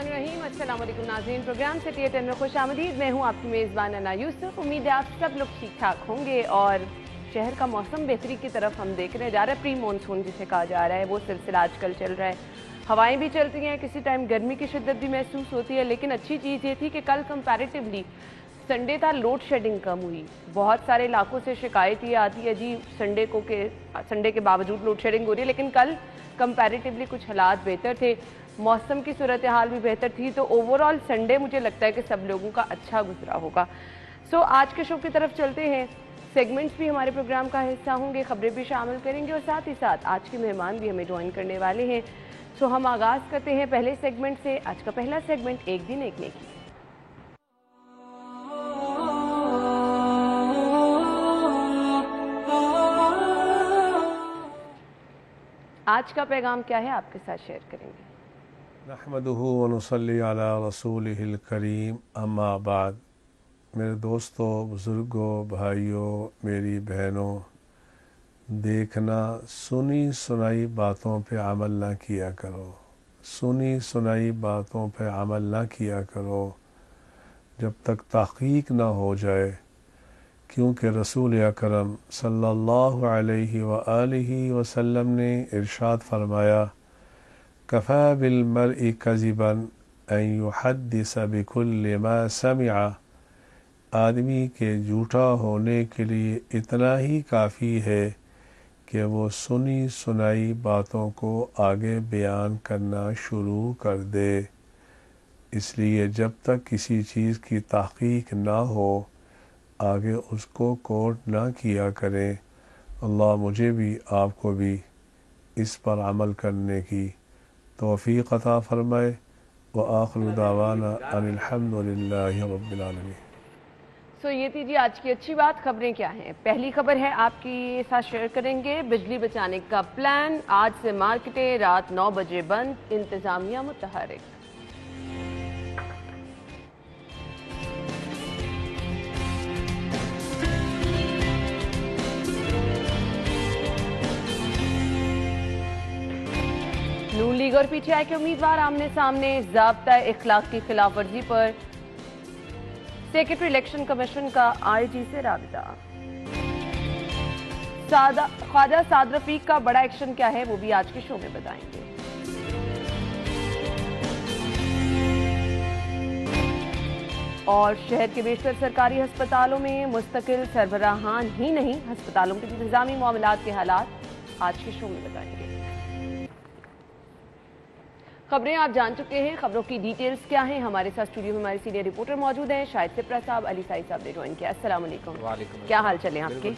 बिस्मिल्लाहिर्रहमानिर्रहीम। अस्सलाम वालेकुम नाज़रीन, प्रोग्राम सिटी एट 10 में खुश आमदीद। मैं हूँ आपकी मेज़बान अना यूसुफ। उम्मीद है आप सब लोग ठीक ठाक होंगे और शहर का मौसम बेहतरी की तरफ हम देख रहे जा रहे हैं। प्री मानसून जिसे कहा जा रहा है वो सिलसिला आजकल चल रहा है। हवाएं भी चलती हैं, किसी टाइम गर्मी की शिद्दत भी महसूस होती है। लेकिन अच्छी चीज़ ये थी कि कल कंपैरेटिवली संडे था, लोड शेडिंग कम हुई। बहुत सारे इलाकों से शिकायत ये आती है जी संडे के बावजूद लोड शेडिंग हो रही है, लेकिन कल कंपैरेटिवली कुछ हालात बेहतर थे, मौसम की सूरत हाल भी बेहतर थी। तो ओवरऑल संडे मुझे लगता है कि सब लोगों का अच्छा गुजरा होगा। सो आज के शो की तरफ चलते हैं। सेगमेंट्स भी हमारे प्रोग्राम का हिस्सा होंगे, खबरें भी शामिल करेंगे और साथ ही साथ आज के मेहमान भी हमें ज्वाइन करने वाले हैं। सो हम आगाज़ करते हैं पहले सेगमेंट से। आज का पहला सेगमेंट एक दिन एक नेकी। आज का पैगाम क्या है आपके साथ शेयर करेंगे। नहमदुहु व नुसल्ली अला रसूलिहिल करीम, अम्मा बाद। मेरे दोस्तों, बुज़ुर्गों, भाइयों, मेरी बहनों, देखना सुनी सुनाई बातों पे अमल ना किया करो। सुनी सुनाई बातों पे अमल ना किया करो जब तक तहक़ीक़ ना हो जाए, क्योंकि रसूल अकरम सल्लल्लाहु अलैहि व आलिहि वसल्लम ने इरशाद फरमाया, कफ़ा बिल मर्इ कज़िबन अन युहद्दिस बिकुल्लि मा समिअ। आदमी के झूठा होने के लिए इतना ही काफ़ी है कि वो सुनी सुनाई बातों को आगे बयान करना शुरू कर दे। इसलिए जब तक किसी चीज़ की तहक़ीक़ ना हो, आगे उसको कोट ना किया करें। अल्लाह मुझे भी आपको भी इस पर अमल करने की तौफ़ीक़ अता फ़रमाए। व आखिरु दावाना अनिल हम्दुलिल्लाहि रब्बिल आलमीन। सो ये थी जी आज की अच्छी बात। खबरें क्या हैं? पहली खबर है आपके साथ शेयर करेंगे, बिजली बचाने का प्लान। आज से मार्केटें रात 9 बजे बंद, इंतजामिया मुतहर्रिक। नून लीग और पीटीआई के उम्मीदवार आमने सामने, ज़ाब्ता इखलाक की खिलाफ वर्जी पर सेक्रेटरी इलेक्शन कमीशन का आईजी से राबिता। ख्वाजा साद रफीक का बड़ा एक्शन क्या है वो भी आज के शो में बताएंगे। और शहर के बेशतर सरकारी अस्पतालों में मुस्तकिल सरबराहान ही नहीं, अस्पतालों के इंतजामी मामलात के हालात आज के शो में बताएंगे। खबरें आप जान चुके हैं, खबरों की डिटेल्स क्या हैं। हमारे साथ स्टूडियो में हमारे सीनियर रिपोर्टर मौजूद हैं, शाहिद सिप्रा साहब, अली साई साहब ने ज्वाइन किया। अस्सलाम वालेकुम। क्या हाल चले आपके?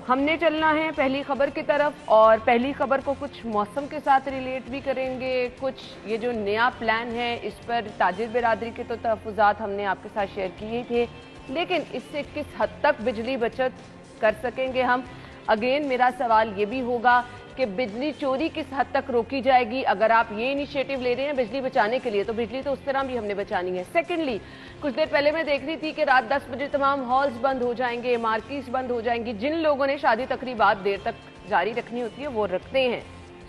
हमने चलना है पहली खबर की तरफ और पहली खबर को कुछ मौसम के साथ रिलेट भी करेंगे। कुछ ये जो नया प्लान है इस पर ताजिर बिरादरी के तो तहफ़्फ़ुज़ात हमने आपके साथ शेयर किए थे, लेकिन इससे किस हद तक बिजली बचत कर सकेंगे हम। अगेन मेरा सवाल ये भी होगा कि बिजली चोरी किस हद तक रोकी जाएगी। अगर आप ये इनिशिएटिव ले रहे हैं बिजली बचाने के लिए, तो बिजली तो उस तरह भी हमने बचानी है। सेकेंडली, कुछ देर पहले मैं देख रही थी कि रात 10 बजे तमाम हॉल्स बंद हो जाएंगे, मार्केट्स बंद हो जाएंगी। जिन लोगों ने शादी तकरीबात देर तक जारी रखनी होती है वो रखते हैं।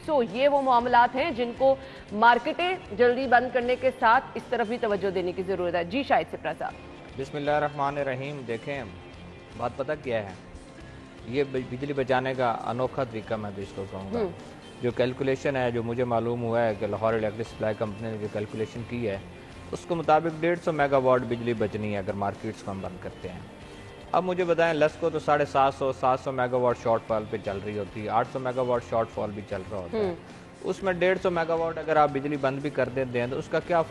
सो ये वो मामलात हैं जिनको मार्केटें जल्दी बंद करने के साथ इस तरफ भी तवज्जो देने की जरूरत है। जी शाहिद सिप्रा साहब। बिस्मिल्लाहिर्रहमानिर्रहीम। देखें, बात पता क्या है, ये बिजली बचाने का अनोखा तरीका मैं इसको कहूँगा। जो कैलकुलेशन है, जो मुझे मालूम हुआ है कि लाहौर इलेक्ट्रिक सप्लाई कंपनी ने जो कैलकुलेशन की है, उसके मुताबिक 150 मेगावाट बिजली बचनी है अगर मार्केट्स को हम बंद करते हैं। अब मुझे बताएं, लस्को तो 750 मेगावाट शॉर्टफॉल पे चल रही होती है, 800 मेगावाट शॉर्टफॉल भी चल रहा होता है। उसमें 150 मेगावाट अगर आप बिजली बंद भी कर देते हैं तो उसका क्या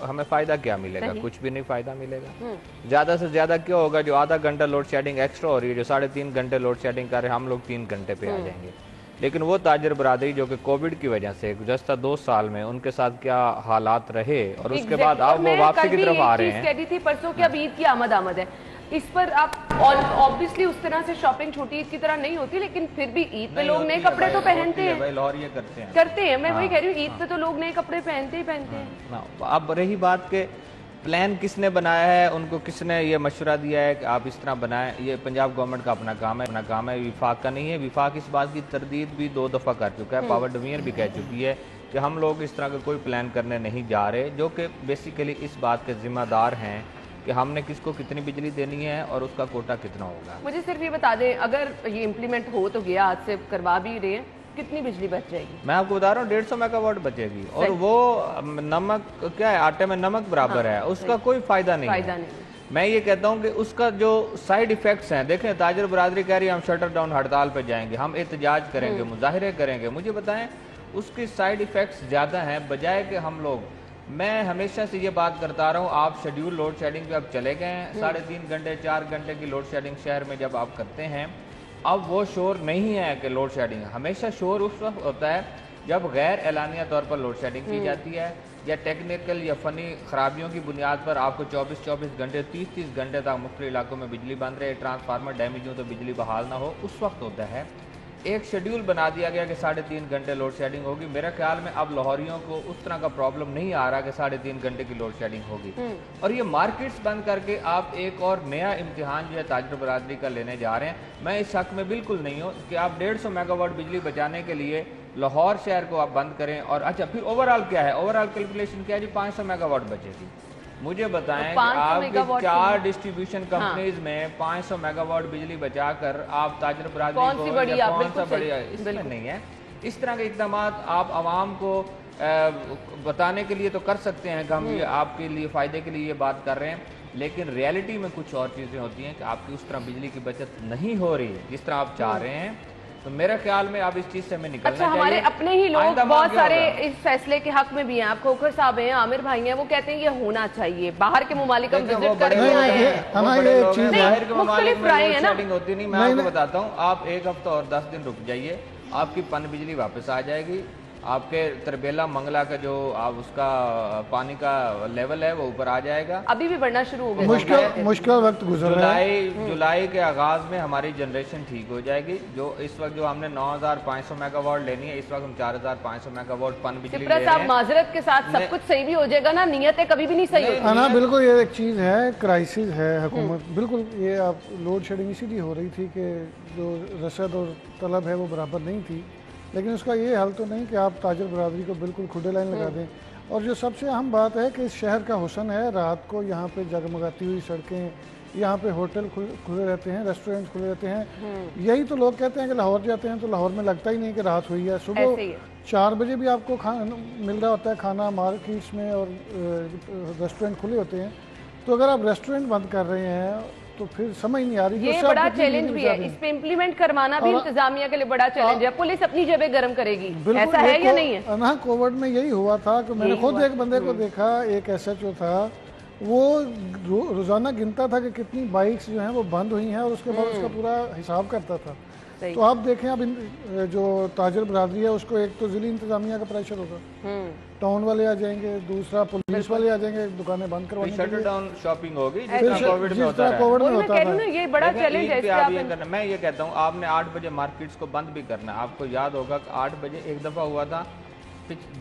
हमें फ़ायदा क्या मिलेगा? कुछ भी नहीं फ़ायदा मिलेगा। ज़्यादा से ज़्यादा क्या होगा, जो आधा घंटा लोड शेडिंग एक्स्ट्रा हो रही है, जो 3.5 घंटे लोड शेडिंग कर रहे हैं, हम लोग 3 घंटे पे आ जाएंगे। लेकिन वो ताजर बरादरी जो कि कोविड की वजह से गुज़श्ता 2 साल में उनके साथ क्या हालात रहे और उसके बाद अब वो वापसी की तरफ आ रहे हैं। परसों की अब ईद की आमद है, इस पर आप ऑब्वियसली उस तरह से शॉपिंग छोटी ईद की तरह नहीं होती, लेकिन फिर भी ईद पे लोग नए कपड़े तो पहनते हैं। लाहौर ये करते हैं। मैं वही कह रही हूँ, ईद पे तो लोग नए कपड़े पहनते हैं। अब रही बात के प्लान किसने बनाया है, उनको किसने ये मशवरा दिया है कि आप इस तरह बनाएं, ये पंजाब गवर्नमेंट का अपना काम है, विफाक का नहीं है। विफाक इस बात की तरदीद भी 2 दफ़ा कर चुका है, पावर डिवीजन भी कह चुकी है कि हम लोग इस तरह का कोई प्लान करने नहीं जा रहे, जो कि बेसिकली इस बात के ज़िम्मेदार हैं कि हमने किसको कितनी बिजली देनी है और उसका कोटा कितना होगा। मुझे सिर्फ ये बता दें, अगर ये इम्प्लीमेंट हो तो गया, आज से करवा भी रहे हैं, कितनी बिजली बच जाएगी? मैं आपको बता रहा हूँ 150 मेगावाट बचेगी, और वो नमक क्या है, आटे में नमक बराबर है, उसका कोई फायदा नहीं है। मैं ये कहता हूँ कि उसका जो साइड इफेक्ट्स हैं, देखें ताजर बरादरी कह रही है हम शटर डाउन हड़ताल पे जाएंगे, हम एहतजाज करेंगे, मुजाहिरे करेंगे, मुझे बताएं उसकी साइड इफेक्ट्स ज़्यादा हैं बजाय कि हम लोग, मैं हमेशा से ये बात करता रहा हूँ, आप शेड्यूल लोड शेडिंग पे अब चले गए हैं, 3.5 घंटे 4 घंटे की लोड शेडिंग शहर में जब आप करते हैं, अब वो शोर नहीं है कि लोड शेडिंग, हमेशा शोर उस वक्त होता है जब गैर एलानिया तौर पर लोड शेडिंग की जाती है, या टेक्निकल या फ़नी खराबियों की बुनियाद पर आपको 24-24 घंटे 30-30 घंटे तक मुख्तलिफ इलाकों में बिजली बंद रहे, ट्रांसफार्मर डैमेज हो तो बिजली बहाल ना हो, उस वक्त होता है। एक शेड्यूल बना दिया गया कि 3.5 घंटे लोड शेडिंग होगी। मेरे ख्याल में अब लाहौरियों को उस तरह का प्रॉब्लम नहीं आ रहा कि 3.5 घंटे की लोड शेडिंग होगी। और ये मार्केट्स बंद करके आप एक और नया इम्तिहान जो है ताजर बरादरी का लेने जा रहे हैं। मैं इस हक में बिल्कुल नहीं हूँ कि आप 150 मेगावाट बिजली बचाने के लिए लाहौर शहर को आप बंद करें। और अच्छा, फिर ओवरऑल क्या है, ओवरऑल कैलकुलेशन क्या है जी, 500 मेगावाट बचेगी। मुझे बताएं कि आपकी 4 डिस्ट्रीब्यूशन कंपनीज में 500 मेगावाट बिजली बचाकर आप ताजर बरादरी को कौन सा बढ़िया, इसमें नहीं है। इस तरह के इकदाम आप आवाम को बताने के लिए तो कर सकते हैं कि हम ये आपके लिए फ़ायदे के लिए ये बात कर रहे हैं, लेकिन रियलिटी में कुछ और चीज़ें होती हैं कि आपकी उस तरह बिजली की बचत नहीं हो रही है जिस तरह आप चाह रहे हैं। तो मेरे ख्याल में अब इस चीज से हमें निकलना चाहिए। अच्छा, हमारे अपने ही लोग बहुत सारे इस फैसले के हक में भी हैं। आप खोखर साहब हैं, आमिर भाई हैं, वो कहते हैं ये होना चाहिए। बाहर के मुमालिक हम विजिट करके आए हैं, मुख्तलिफ राय है ना, होती नहीं। मैं आपको बताता हूँ, आप 1 हफ्ता और 10 दिन रुक जाइए, आपकी पन बिजली वापस आ जाएगी। आपके तरबेला मंगला का जो आप उसका पानी का लेवल है वो ऊपर आ जाएगा। अभी भी बढ़ना शुरू हो गया, मुश्किल वक्त गुजर रहा है। जुलाई के आगाज में हमारी जनरेशन ठीक हो जाएगी। जो इस वक्त जो हमने 9500 मेगावाट लेनी है, इस वक्त हम 4500 मेगावाट पन बिजली ले रहे हैं। माजरत के साथ सब कुछ सही भी हो जाएगा ना, नीयतें कभी भी नहीं सही होती ना। बिल्कुल, ये एक चीज है, क्राइसिस है हुकूमत। बिल्कुल, ये आप लोड शेडिंग इसीलिए हो रही थी कि जो रसद और तलब है वो बराबर नहीं थी, लेकिन उसका ये हल तो नहीं कि आप ताजर बरादरी को बिल्कुल खुले लाइन लगा दें। और जो सबसे अहम बात है कि इस शहर का हुस्न है, रात को यहाँ पे जगमगाती हुई सड़कें, यहाँ पे होटल खुले रहते हैं, रेस्टोरेंट खुले रहते हैं। यही तो लोग कहते हैं कि लाहौर जाते हैं तो लाहौर में लगता ही नहीं कि रात हुई है। सुबह 4 बजे भी आपको खाना मिल रहा होता है, खाना मार्केट्स में, और रेस्टोरेंट खुले होते हैं। तो अगर आप रेस्टोरेंट बंद कर रहे हैं तो फिर समझ नहीं आ रही। ये बड़ा चैलेंज भी है, इस पे इम्प्लीमेंट करवाना भी इंतजामिया के लिए बड़ा चैलेंज है। पुलिस अपनी जेबें गर्म करेगी, ऐसा है या नहीं है? ना, कोविड में यही हुआ था कि मैंने खुद एक बंदे को देखा, एक SHO था, वो रोजाना गिनता था कि कितनी बाइक्स जो हैं वो बंद हुई हैं और उसके बाद उसका पूरा हिसाब करता था। तो आप देखें, अब जो ताजर बरादरी है उसको एक तो जिली इंतजामिया का प्रेशर होगा, टाउन वाले आ जाएंगे, दूसरा पुलिस वाले आ जाएंगे दुकानें बंद करवाने के लिए, शटर डाउन शॉपिंग होगी कोविड में होता है। ये बड़ा चैलेंज है। मैं ये कहता हूँ, आपने 8 बजे मार्केट्स को बंद भी करना है। आपको याद होगा कि 8 बजे एक दफ़ा हुआ था,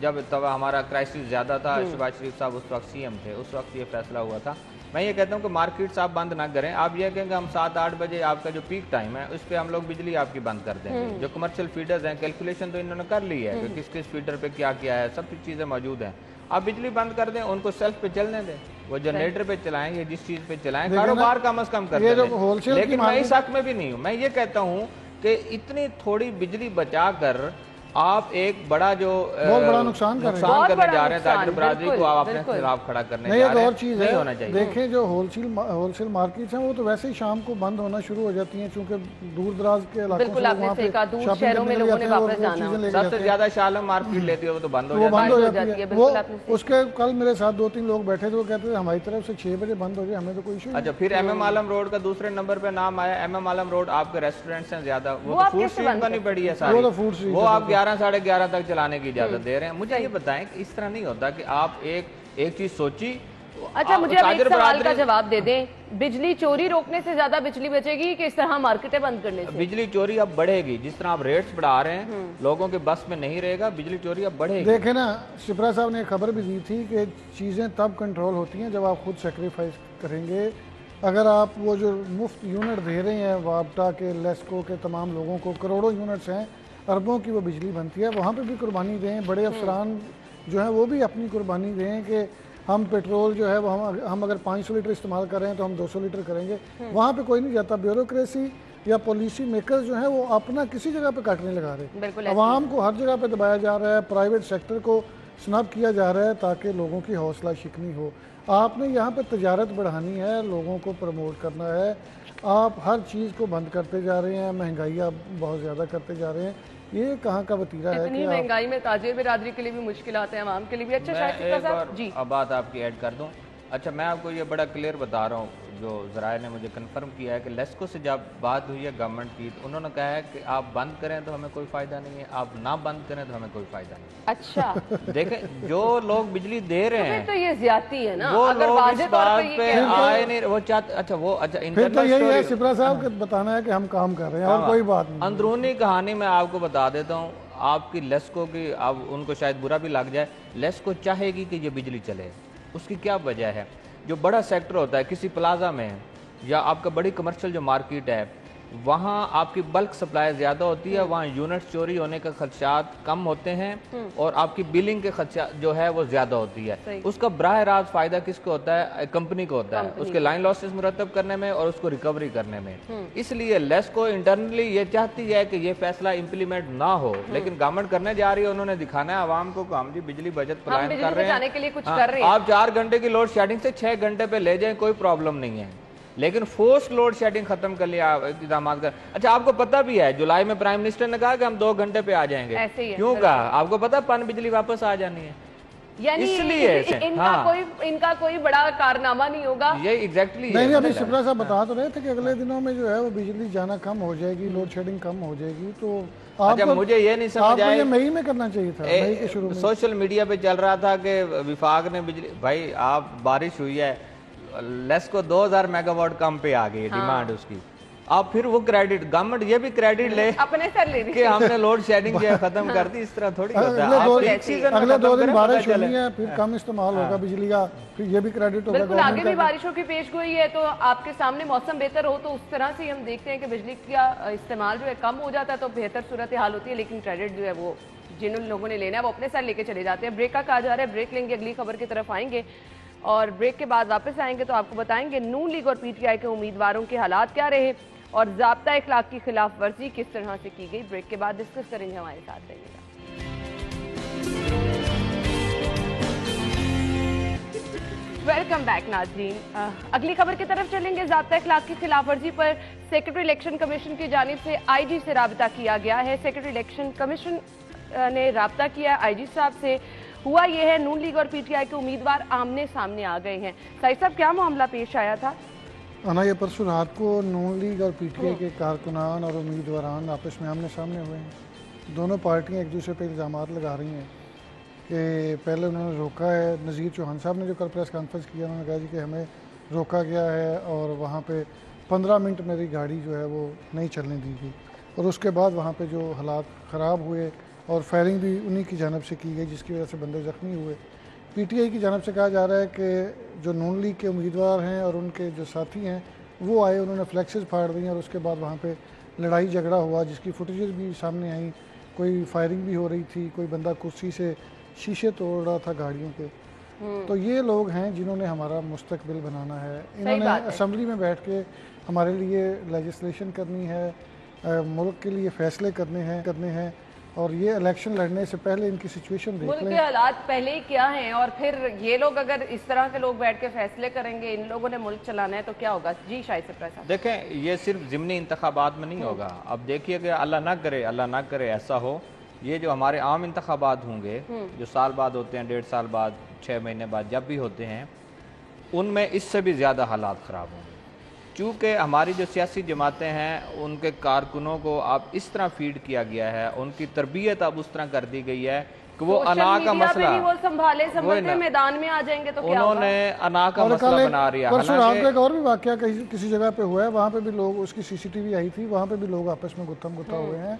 जब तब हमारा क्राइसिस ज़्यादा था, शहबाज शरीफ साहब उस वक्त CM थे, उस वक्त ये फैसला हुआ था। मैं ये कहता हूँ कि मार्केट्स आप बंद ना करें। आप ये कहेंगे हम 7-8 बजे आपका जो पीक टाइम है उस पर हम लोग बिजली आपकी बंद कर देंगे। जो कमर्शियल फीडर्स हैं, कैलकुलेशन तो इन्होंने कर ली है कि किस किस फीडर पे क्या क्या है, सब चीज़ें मौजूद हैं। आप बिजली बंद कर दें, उनको सेल्फ पे चलने दें, वो जनरेटर पे चलाएं या जिस चीज़ पे चलाएं, कारोबार कम से कम कर दें। लेकिन मैं इस हक में भी नहीं हूँ। मैं ये कहता हूँ कि इतनी थोड़ी बिजली बचा कर आप एक बड़ा जो बहुत बड़ा नुकसान करने जा रहे हैं ताजर बरादरी को, आप अपने खिलाफ खड़ा करने जा रहे हैं। और चीज़ नहीं होना चाहिए। देखें, जो होलसेल मार्केट्स हैं वो तो वैसे ही शाम को बंद होना शुरू हो जाती हैं, क्योंकि दूर दराज के इलाकों से वहाँ पे शॉपिंग करने जाते हैं और चीजें लेके जाते हैं। सबसे ज्यादा शालम मार्केट लेती है वो तो बंद हो जाती है। वो उसके कल मेरे साथ 2-3 लोग बैठे थे, वो कहते थे हमारी तरफ से 6 बजे बंद हो जाए, हमें तो कोई इशू। अच्छा, फिर MM आलम रोड का दूसरे नंबर पे नाम आया। MM आलम रोड आपके रेस्टोरेंट्स हैं ज्यादा, वो फूड स्ट्रीट बनी पड़ी है सारी, वो आप 11-11:30 तक चलाने की इजाजत दे रहे हैं। मुझे ये बताएं कि इस तरह नहीं होता कि आप एक चीज सोची। अच्छा, मुझे अब एक सवाल का जवाब दे दें, बिजली चोरी रोकने से ज्यादा बिजली बचेगी कि इस तरह मार्केटें बंद करने से? बिजली चोरी अब बढ़ेगी, जिस तरह आप रेट्स बढ़ा रहे हैं, लोगों के बस में नहीं रहेगा, बिजली चोरी अब बढ़ेगी। देखे ना, शिप्रा साहब ने खबर भी दी थी कि चीजें तब कंट्रोल होती हैं जब आप खुद सेक्रीफाइस करेंगे। अगर आप वो जो मुफ्त यूनिट दे रहे हैं वापटा के, लेस्को के तमाम लोगों को, करोड़ों यूनिट्स हैं, अरबों की वो बिजली बनती है, वहाँ पे भी कुर्बानी दें। बड़े अफसरान जो हैं वो भी अपनी कुर्बानी दें कि हम पेट्रोल जो है वो हम अगर 500 लीटर इस्तेमाल कर रहे हैं तो हम 200 लीटर करेंगे। वहाँ पे कोई नहीं जाता। ब्यूरोक्रेसी या पॉलिसी मेकर्स जो हैं वो अपना किसी जगह पे काटने लगा रहे, अवाम को हर जगह पे दबाया जा रहा है, प्राइवेट सेक्टर को स्नब किया जा रहा है ताकि लोगों की हौसला शिकनी हो। आपने यहाँ पे तजारत बढ़ानी है, लोगों को प्रमोट करना है, आप हर चीज़ को बंद करते जा रहे हैं, महंगाई आप बहुत ज़्यादा करते जा रहे हैं। ये कहाँ का वतीरा है कि महंगाई में ताजिर बिरादरी के लिए भी मुश्किल आते हैं, आवाम के लिए भी। अच्छा शायद जी अब बात आपकी ऐड कर दूं। अच्छा, मैं आपको ये बड़ा क्लियर बता रहा हूँ, जो ज़राए ने मुझे कंफर्म किया है कि लेस्को से जब बात हुई है गवर्नमेंट की, तो उन्होंने कहा है कि आप बंद करें तो हमें कोई फ़ायदा नहीं है, आप ना बंद करें तो हमें कोई फ़ायदा नहीं। अच्छा देखें, जो लोग बिजली दे रहे हैं तो ये ज्यादती है ना, वो अगर लोग इस बात पे आए नहीं, वो चाहते। अच्छा वो फिर तो यही है सिपरा साहब को बताना है कि हम काम कर रहे हैं और कोई बात नहीं। अंदरूनी कहानी मैं आपको बता देता हूँ। आपकी लेस्को की, अब उनको शायद बुरा भी लग जाए, लेस्को चाहेगी कि ये बिजली चले। उसकी क्या वजह है? जो बड़ा सेक्टर होता है किसी प्लाजा में या आपका बड़ी कमर्शियल जो मार्केट है, वहाँ आपकी बल्क सप्लाई ज़्यादा होती है, वहाँ यूनिट चोरी होने का खदशात कम होते हैं और आपकी बिलिंग के खदशात जो है वो ज़्यादा होती है। उसका बराह रास्त फ़ायदा किसको होता है? कंपनी को होता है, उसके लाइन लॉसेस मुरतब करने में और उसको रिकवरी करने में। इसलिए लेस्को इंटरनली ये चाहती है कि ये फैसला इम्प्लीमेंट ना हो, लेकिन गवर्नमेंट करने जा रही है। उन्होंने दिखाना है आवाम को हम जी बिजली बचत प्लान कर रहे हैं। आप 4 घंटे की लोड शेडिंग से 6 घंटे पे ले जाएं, कोई प्रॉब्लम नहीं है, लेकिन फोर्स लोड शेडिंग खत्म कर लिया इंतजाम कर। अच्छा, आपको पता भी है जुलाई में प्राइम मिनिस्टर ने कहा कि हम 2 घंटे पे आ जाएंगे। क्यों कहा? आपको पता पन बिजली वापस आ जानी है, यानी इसलिए इनका कोई बड़ा कारनामा नहीं होगा। ये एग्जैक्टली नहीं, अभी शिप्रा साहब बता तो रहे थे कि अगले दिनों में जो है वो बिजली जाना कम हो जाएगी, लोड शेडिंग कम हो जाएगी। तो अच्छा, मुझे ये नहीं समझ आया, मई में करना चाहिए था, मई के शुरू में। सोशल मीडिया पे चल रहा था कि विभाग ने बिजली, भाई आप बारिश हुई है, लेस्को 2000 मेगावाट कम पे आ गई डिमांड उसकी। आप फिर वो क्रेडिट गवर्नमेंट ये भी क्रेडिट ले अपने सर ले कि हमने लोड शेडिंग जो है खत्म कर दी। इस तरह थोड़ी होता है। अगले 2 दिन बारिश होनी है, फिर कम इस्तेमाल होगा बिजली का, फिर ये भी क्रेडिट होगा। बिल्कुल, आगे भी बारिशों की पेशगोई है, तो आपके सामने मौसम बेहतर हो तो उस तरह से हम देखते हैं कि बिजली का इस्तेमाल जो है कम हो जाता है तो बेहतर सूरत हाल होती है। लेकिन क्रेडिट जो है वो जिन लोगों ने लेना है वो अपने साथ लेके चले जाते हैं। ब्रेक का कहा जा रहा है, ब्रेक लेंगे, अगली खबर की तरफ आएंगे और ब्रेक के बाद वापस आएंगे तो आपको बताएंगे नून लीग और पीटीआई के उम्मीदवारों के हालात क्या रहे और ज़ाब्ता इखलाक की खिलाफ वर्जी किस तरह से की गई। ब्रेक के बाद डिस्कस करेंगे, हमारे साथ रहिएगा। वेलकम बैक नाज़रीन। अगली खबर की तरफ चलेंगे। ज़ाब्ता इखलाक की खिलाफ वर्जी पर सेक्रेटरी इलेक्शन कमीशन की जानिब से आईजी से राब्ता किया गया है। सेक्रेटरी इलेक्शन कमीशन ने राब्ता किया आईजी साहब से। हुआ यह है, नून लीग और पीटीआई के उम्मीदवार आमने सामने आ गए हैं। साहिब साहब, क्या मामला पेश आया था? ये परसों रात को नून लीग और पीटीआई के कारकुनान और उम्मीदवारान आपस में आमने सामने हुए हैं। दोनों पार्टियां एक दूसरे पर इल्ज़ाम लगा रही हैं कि पहले उन्होंने रोका है। नज़ीर चौहान साहब ने जो कल प्रेस कॉन्फ्रेंस किया, उन्होंने कहा जी कि हमें रोका गया है और वहाँ पे 15 मिनट मेरी गाड़ी जो है वो नहीं चलने दी गई और उसके बाद वहाँ पे जो हालात ख़राब हुए और फायरिंग भी उन्हीं की जानब से की गई जिसकी वजह से बंदे ज़ख्मी हुए। पीटीआई की जानब से कहा जा रहा है कि जो नून लीग के उम्मीदवार हैं और उनके जो साथी हैं वो आए, उन्होंने फ्लैक्सेस फाड़ दी और उसके बाद वहाँ पे लड़ाई झगड़ा हुआ जिसकी फुटेजेस भी सामने आई। कोई फायरिंग भी हो रही थी, कोई बंदा कुर्सी से शीशे तोड़ रहा था गाड़ियों के। तो ये लोग हैं जिन्होंने हमारा मुस्तकबिल बनाना है। इन्होंने असम्बली में बैठ के हमारे लिए लेजिस्लेशन करनी है, मुल्क के लिए फ़ैसले करने हैं और ये इलेक्शन लड़ने से पहले इनकी सिचुएशन देख लें, मुल्क के हालात पहले ही क्या हैं और फिर ये लोग अगर इस तरह के लोग बैठ के फैसले करेंगे, इन लोगों ने मुल्क चलाना है तो क्या होगा। जी शायद से प्रसाद, देखें ये सिर्फ ज़िमनी इंतखाबात में नहीं होगा। अब देखिए कि अल्लाह ना करे ऐसा हो, ये जो हमारे आम इंतखाबात होंगे जो साल बाद होते हैं, 1.5 साल बाद, 6 महीने बाद, जब भी होते हैं, उनमें इससे भी ज़्यादा हालात ख़राब होंगे। चूँकि हमारी जो सियासी जमातें हैं उनके कारकुनों को अब इस तरह फीड किया गया है, उनकी तरबियत अब उस तरह कर दी गई है कि वो अना का मसला वो संभालते मैदान में आ जाएंगे तो क्या उन्होंने अना का मसला बना रही है। एक और भी वाकया किसी जगह पे हुआ है, वहाँ पे भी लोग, उसकी सीसीटीवी आई थी, वहाँ पे भी लोग आपस में गुत्था हुए हैं।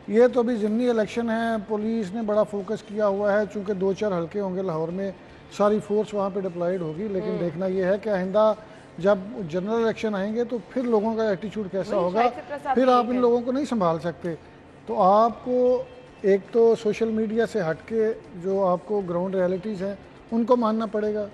ये तो अभी ज़िमनी इलेक्शन है, पुलिस ने बड़ा फोकस किया हुआ है, चूँकि 2-4 हल्के होंगे लाहौर में, सारी फोर्स वहाँ पे डिप्लॉयड होगी। लेकिन देखना ये है कि आइंदा जब जनरल इलेक्शन आएंगे तो फिर लोगों का एटीट्यूड कैसा होगा, फिर आप इन लोगों को नहीं संभाल सकते। तो आपको एक तो सोशल मीडिया से हटके जो आपको ग्राउंड रियलिटीज़ हैं उनको मानना पड़ेगा।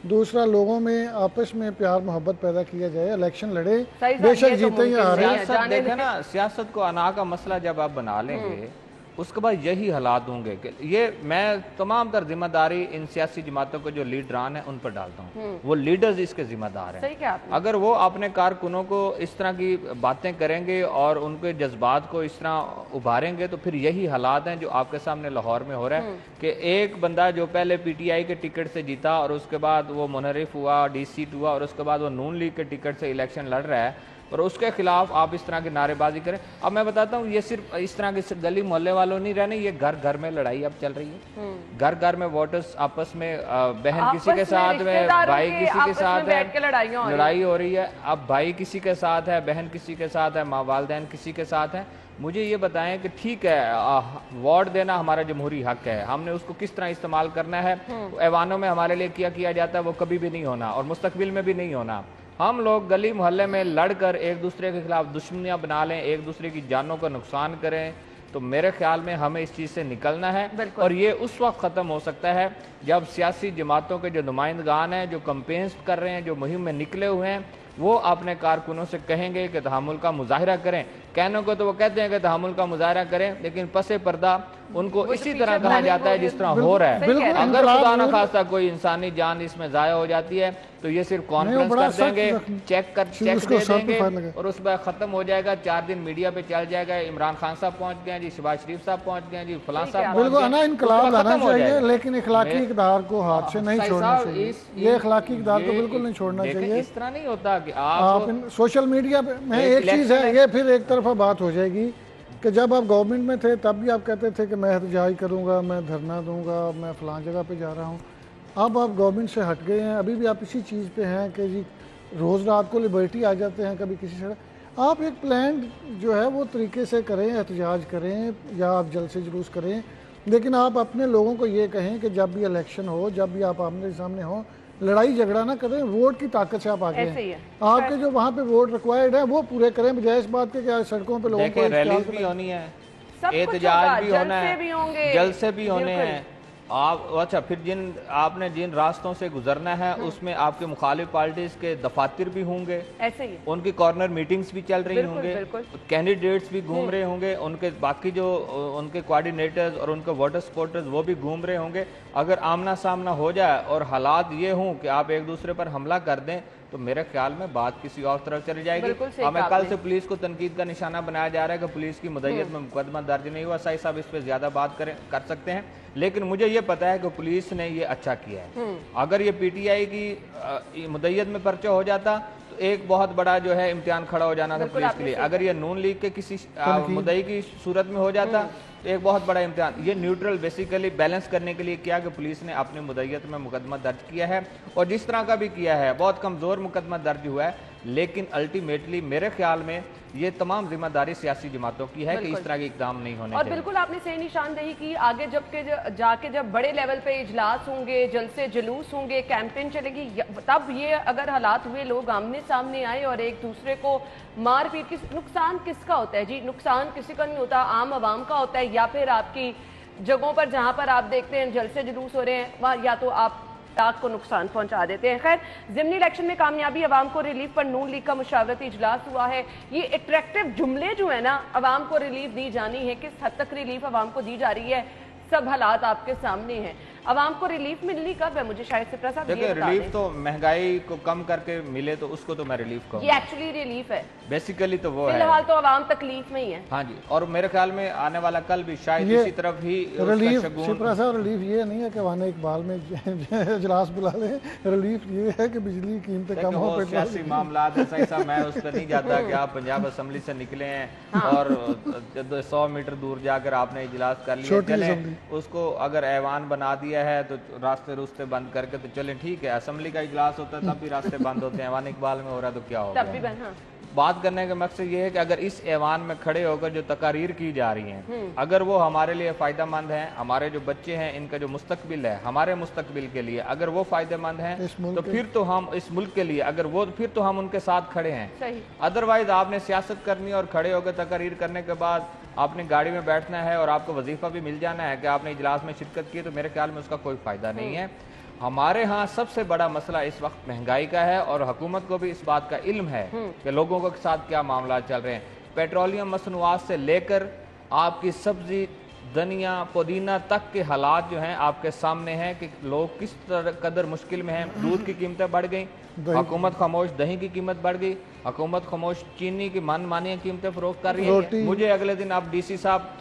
दूसरा, लोगों में आपस में प्यार मोहब्बत पैदा किया जाए, इलेक्शन लड़े, बेशक जीते या हारे। देखे ना, सियासत को अना का मसला जब आप बना लेंगे उसके बाद यही हालात होंगे कि ये मैं तमाम तर जिम्मेदारी इन सियासी जमातों को जो लीडरान है उन पर डालता हूँ। वो लीडर्स इसके जिम्मेदार हैं। अगर वो अपने कारकुनों को इस तरह की बातें करेंगे और उनके जज्बात को इस तरह उभारेंगे तो फिर यही हालात हैं जो आपके सामने लाहौर में हो रहा है कि एक बंदा जो पहले PTI के टिकट से जीता और उसके बाद वो मुनरिफ हुआ, D-सीट हुआ और उसके बाद वो नून लीग के टिकट से इलेक्शन लड़ रहा है और उसके खिलाफ आप इस तरह की नारेबाजी करें। अब मैं बताता हूँ, ये सिर्फ इस तरह के गली मोहल्ले वालों नहीं रहने, ये घर घर में लड़ाई अब चल रही है। घर घर में वोटर्स आपस में, बहन किसी के साथ में, भाई किसी के साथ है, लड़ाई हो रही है। अब भाई किसी के साथ है, बहन किसी के साथ है, माँ वालिदैन किसी के साथ है। मुझे ये बताएं कि ठीक है, वोट देना हमारा जमहूरी हक है, हमने उसको किस तरह इस्तेमाल करना है। ऐवानों में हमारे लिए किया जाता है, वो कभी भी नहीं होना और मुस्तकबिल में भी नहीं होना। हम लोग गली मोहल्ले में लड़कर एक दूसरे के खिलाफ दुश्मनियां बना लें, एक दूसरे की जानों का नुकसान करें, तो मेरे ख्याल में हमें इस चीज़ से निकलना है। और ये उस वक्त ख़त्म हो सकता है जब सियासी जमातों के जो नुमाइंदगान हैं, जो कैंपेन्स कर रहे हैं, जो मुहिम में निकले हुए हैं, वो अपने कारकुनों से कहेंगे कि तहम्मुल का मुजाहरा करें। कहने को तो वो कहते हैं कि तहम्मुल का मुजाहरा करें, लेकिन पसे पर्दा उनको इसी तरह कहा जाता है जिस तरह हो रहा है। अगर खुदा न खास्ता कोई इंसानी जान इसमें ज़ाया हो जाती है तो ये सिर्फ कॉन्फ्रेंस कर देंगे, चेक दे देंगे और उस पर ख़त्म हो जाएगा। 4 दिन मीडिया पे चल जाएगा, इमरान खान साहब पहुंच गए जी, शहबाज शरीफ साहब पहुंच गए जी, फलां साहब। बिल्कुल इनकलाब लाना चाहिए, लेकिन इखलाकी इक़दार को हाथ से नहीं छोड़ना चाहिए। ये इखलाकी इक़दार को बिल्कुल नहीं छोड़ना चाहिए। इस तरह नहीं होता कि आप सोशल मीडिया में एक चीज़ है, ये फिर एक तरफा बात हो जाएगी कि जब आप गवर्नमेंट में थे तब भी आप कहते थे कि मैं एहतजाज करूंगा, मैं धरना दूंगा, मैं फलां जगह पे जा रहा हूं। अब आप गवर्नमेंट से हट गए हैं, अभी भी आप इसी चीज़ पे हैं कि जी रोज़ रात को लिबर्टी आ जाते हैं कभी किसी से। आप एक प्लान जो है वो तरीके से करें, एहतजाज करें या आप जलसे जुलूस करें, लेकिन आप अपने लोगों को ये कहें कि जब भी इलेक्शन हो, जब भी आप आमने सामने हो, लड़ाई झगड़ा ना करें, वोट की ताकत से आप आगे हैं। आपके जो वहाँ पे वोट रिक्वायर्ड है वो पूरे करें, बजाय इस बात के कि सड़कों पे लोगों को रैलीज भी होनी है, एहतजाज भी होना है, जलसे भी होने हैं। आप अच्छा, फिर जिन रास्तों से गुजरना है उसमें आपके मुखालिफ पार्टीज के दफातर भी होंगे, ऐसे ही उनकी कॉर्नर मीटिंग्स भी चल रही होंगे, कैंडिडेट्स भी घूम रहे होंगे, उनके बाकी जो उनके कोऑर्डिनेटर्स और उनके वोटर सपोर्टर्स वो भी घूम रहे होंगे। अगर आमना सामना हो जाए और हालात ये हों कि आप एक दूसरे पर हमला कर दें तो मेरे ख्याल में बात किसी और तरफ चली जाएगी। हमें कल से पुलिस को तनकीद का निशाना बनाया जा रहा है कि पुलिस की मुद्दत में मुकदमा दर्ज नहीं हुआ। साहिब साहब इस पर ज्यादा बात कर सकते हैं, लेकिन मुझे ये पता है कि पुलिस ने ये अच्छा किया है। अगर ये PTI की मुद्दत में पर्चा हो जाता तो एक बहुत बड़ा जो है इम्तिहान खड़ा हो जाना था पुलिस के लिए। अगर ये नून लीग के किसी मुद्दई की सूरत में हो जाता तो एक बहुत बड़ा इम्तिहान। ये न्यूट्रल बेसिकली बैलेंस करने के लिए किया कि पुलिस ने अपनी मुद्दत में मुकदमा दर्ज किया है और जिस तरह का भी किया है बहुत कमजोर मुकदमा दर्ज हुआ है, लेकिन अल्टीमेटली मेरे ख्याल में ये तमाम जिम्मेदारी सियासी जमातों की है कि इस तरह के इकदाम नहीं होने और बिल्कुल आपने सही निशानदेही की। आगे जाके जब बड़े लेवल पे इजलास होंगे, जलसे जुलूस होंगे, कैंपेन चलेगी, तब ये अगर हालात हुए, लोग आमने सामने आए और एक दूसरे को मार पीट की, नुकसान किसका होता है जी? नुकसान किसी का नहीं होता, आम आवाम का होता है, या फिर आपकी जगहों पर जहां पर आप देखते हैं जलसे जुलूस हो रहे हैं वहां या तो आप को नुकसान पहुंचा देते हैं। खैर, ज़िमनी इलेक्शन में कामयाबी, अवाम को रिलीफ पर नून लीग का मुशावरती इजलास हुआ है। ये अट्रैक्टिव जुमले जो है ना, अवाम को रिलीफ दी जानी है, किस हद तक रिलीफ अवाम को दी जा रही है, सब हालात आपके सामने हैं। अवाम को रिलीफ मिलनी कब है? मुझे शायद से प्रसाद देखिए, रिलीफ तो महंगाई को कम करके मिले तो उसको तो मैं रिलीफ कहूँगा। ये एक्चुअली रिलीफ है, बेसिकली तो वो है। फिलहाल तो अवाम तकलीफ में ही है। हाँ जी, और मेरे ख्याल में आने वाला कल भी शायद इसी तरफ ही रिलीफ। रिलीफ ये नहीं है कि वाना इकबाल में इजलास बुला ले, रिलीफ ये है कि बिजली की कीमतें कम हो, सियासी मामला ऐसा मैं उस पर नहीं जाता कि आप पंजाब असेंबली से निकले हैं और 100 मीटर दूर जाकर आपने इजलास कर लिया, चले उसको अगर ऐवान बना दिया है तो रास्ते बंद करके तो चले, ठीक है। असेंबली का इजलास होता है तब भी रास्ते बंद होते हैं, ऐवान इकबाल में हो रहा है तो क्या होगा? बात करने का मकसद ये है कि अगर इस ऐवान में खड़े होकर जो तकारीर की जा रही हैं, अगर वो हमारे लिए फ़ायदेमंद हैं, हमारे जो बच्चे हैं इनका जो मुस्तकबिल है, हमारे मुस्तकबिल के लिए अगर वो फ़ायदेमंद हैं तो फिर तो हम इस मुल्क के लिए अगर वो फिर तो हम उनके साथ खड़े हैं। अदरवाइज आपने सियासत करनी और खड़े होकर तकारीर करने के बाद आपने गाड़ी में बैठना है और आपको वजीफा भी मिल जाना है कि आपने इजलास में शिरकत की, तो मेरे ख्याल में उसका कोई फ़ायदा नहीं है। हमारे यहाँ सबसे बड़ा मसला इस वक्त महंगाई का है और हुकूमत को भी इस बात का इल्म है कि लोगों के साथ क्या मामला चल रहे हैं। पेट्रोलियम मसनूआत से लेकर आपकी सब्जी, धनिया, पुदीना तक के हालात जो हैं आपके सामने हैं कि लोग किस कदर मुश्किल में हैं। दूध की कीमतें बढ़ गई, हुकूमत खामोश, दही की कीमत बढ़ गई, हुकूमत खामोश चीनी की मनमानी कीमतें फरोख्त कर रही है। मुझे अगले दिन आप डीसी साहब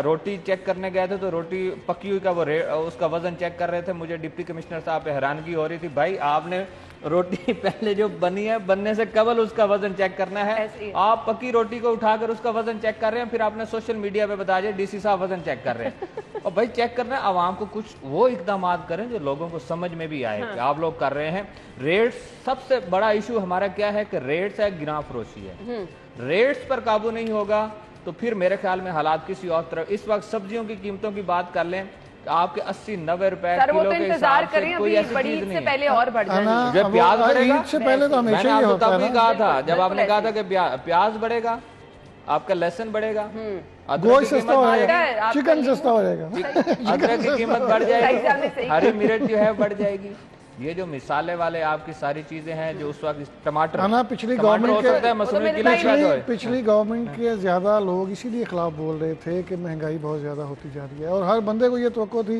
रोटी चेक करने गए थे तो रोटी पकी हुई का वो उसका वजन चेक कर रहे थे। मुझे डिप्टी कमिश्नर साहब पे हैरानगी हो रही थी, भाई आपने रोटी पहले जो बनी है बनने से कबल उसका वजन चेक करना है, आप पकी रोटी को उठाकर उसका वजन चेक कर रहे हैं, फिर आपने सोशल मीडिया पे बता दिया डीसी साहब वजन चेक कर रहे हैं। और भाई चेक करना है, आवाम को कुछ वो इकदाम करें जो लोगों को समझ में भी आए कि आप लोग कर रहे हैं। रेट्स, सबसे बड़ा इशू हमारा क्या है कि रेट्स है, गिरा फरोशी है। रेट्स पर काबू नहीं होगा तो फिर मेरे ख्याल में हालात किसी और तरफ। इस वक्त सब्जियों की कीमतों की बात कर लें, आपके 80-90 रुपए किलो के हिसाब से कोई ऐसी चीज नहीं है। पहले और बढ़ जाएगी। जब प्याज बढ़ेगा, से पहले तो हमेशा मैंने ही आपको होता तब भी है कहा था, जब आपने कहा था कि प्याज बढ़ेगा, आपका लहसुन बढ़ेगा, गोश्त सस्ता हो जाएगा, चिकन सस्ता हो जाएगा, अदरक की कीमत बढ़ जाएगी, हरी मिर्च जो है बढ़ जाएगी। ये जो मिसाले वाले आपकी सारी चीजें हैं जो उस वक्त टमाटर पिछली गवर्नमेंट पिछली तो गवर्नमेंट के ज्यादा लोग इसीलिए खिलाफ बोल रहे थे कि महंगाई बहुत ज्यादा होती जा रही है और हर बंदे को ये तवक्को थी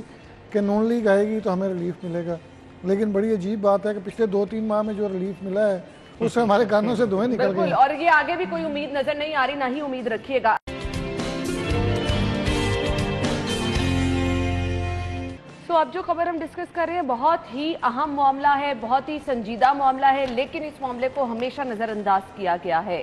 कि नून लीग आएगी तो हमें रिलीफ मिलेगा। लेकिन बड़ी अजीब बात है कि पिछले 2-3 माह में जो रिलीफ मिला है उससे हमारे कानों से धुएं निकल गए और ये आगे भी कोई उम्मीद नजर नहीं आ रही, ना ही उम्मीद रखिएगा। तो अब जो खबर हम डिस्कस कर रहे हैं बहुत ही अहम मामला है, बहुत ही संजीदा मामला है, लेकिन इस मामले को हमेशा नजरअंदाज किया गया है।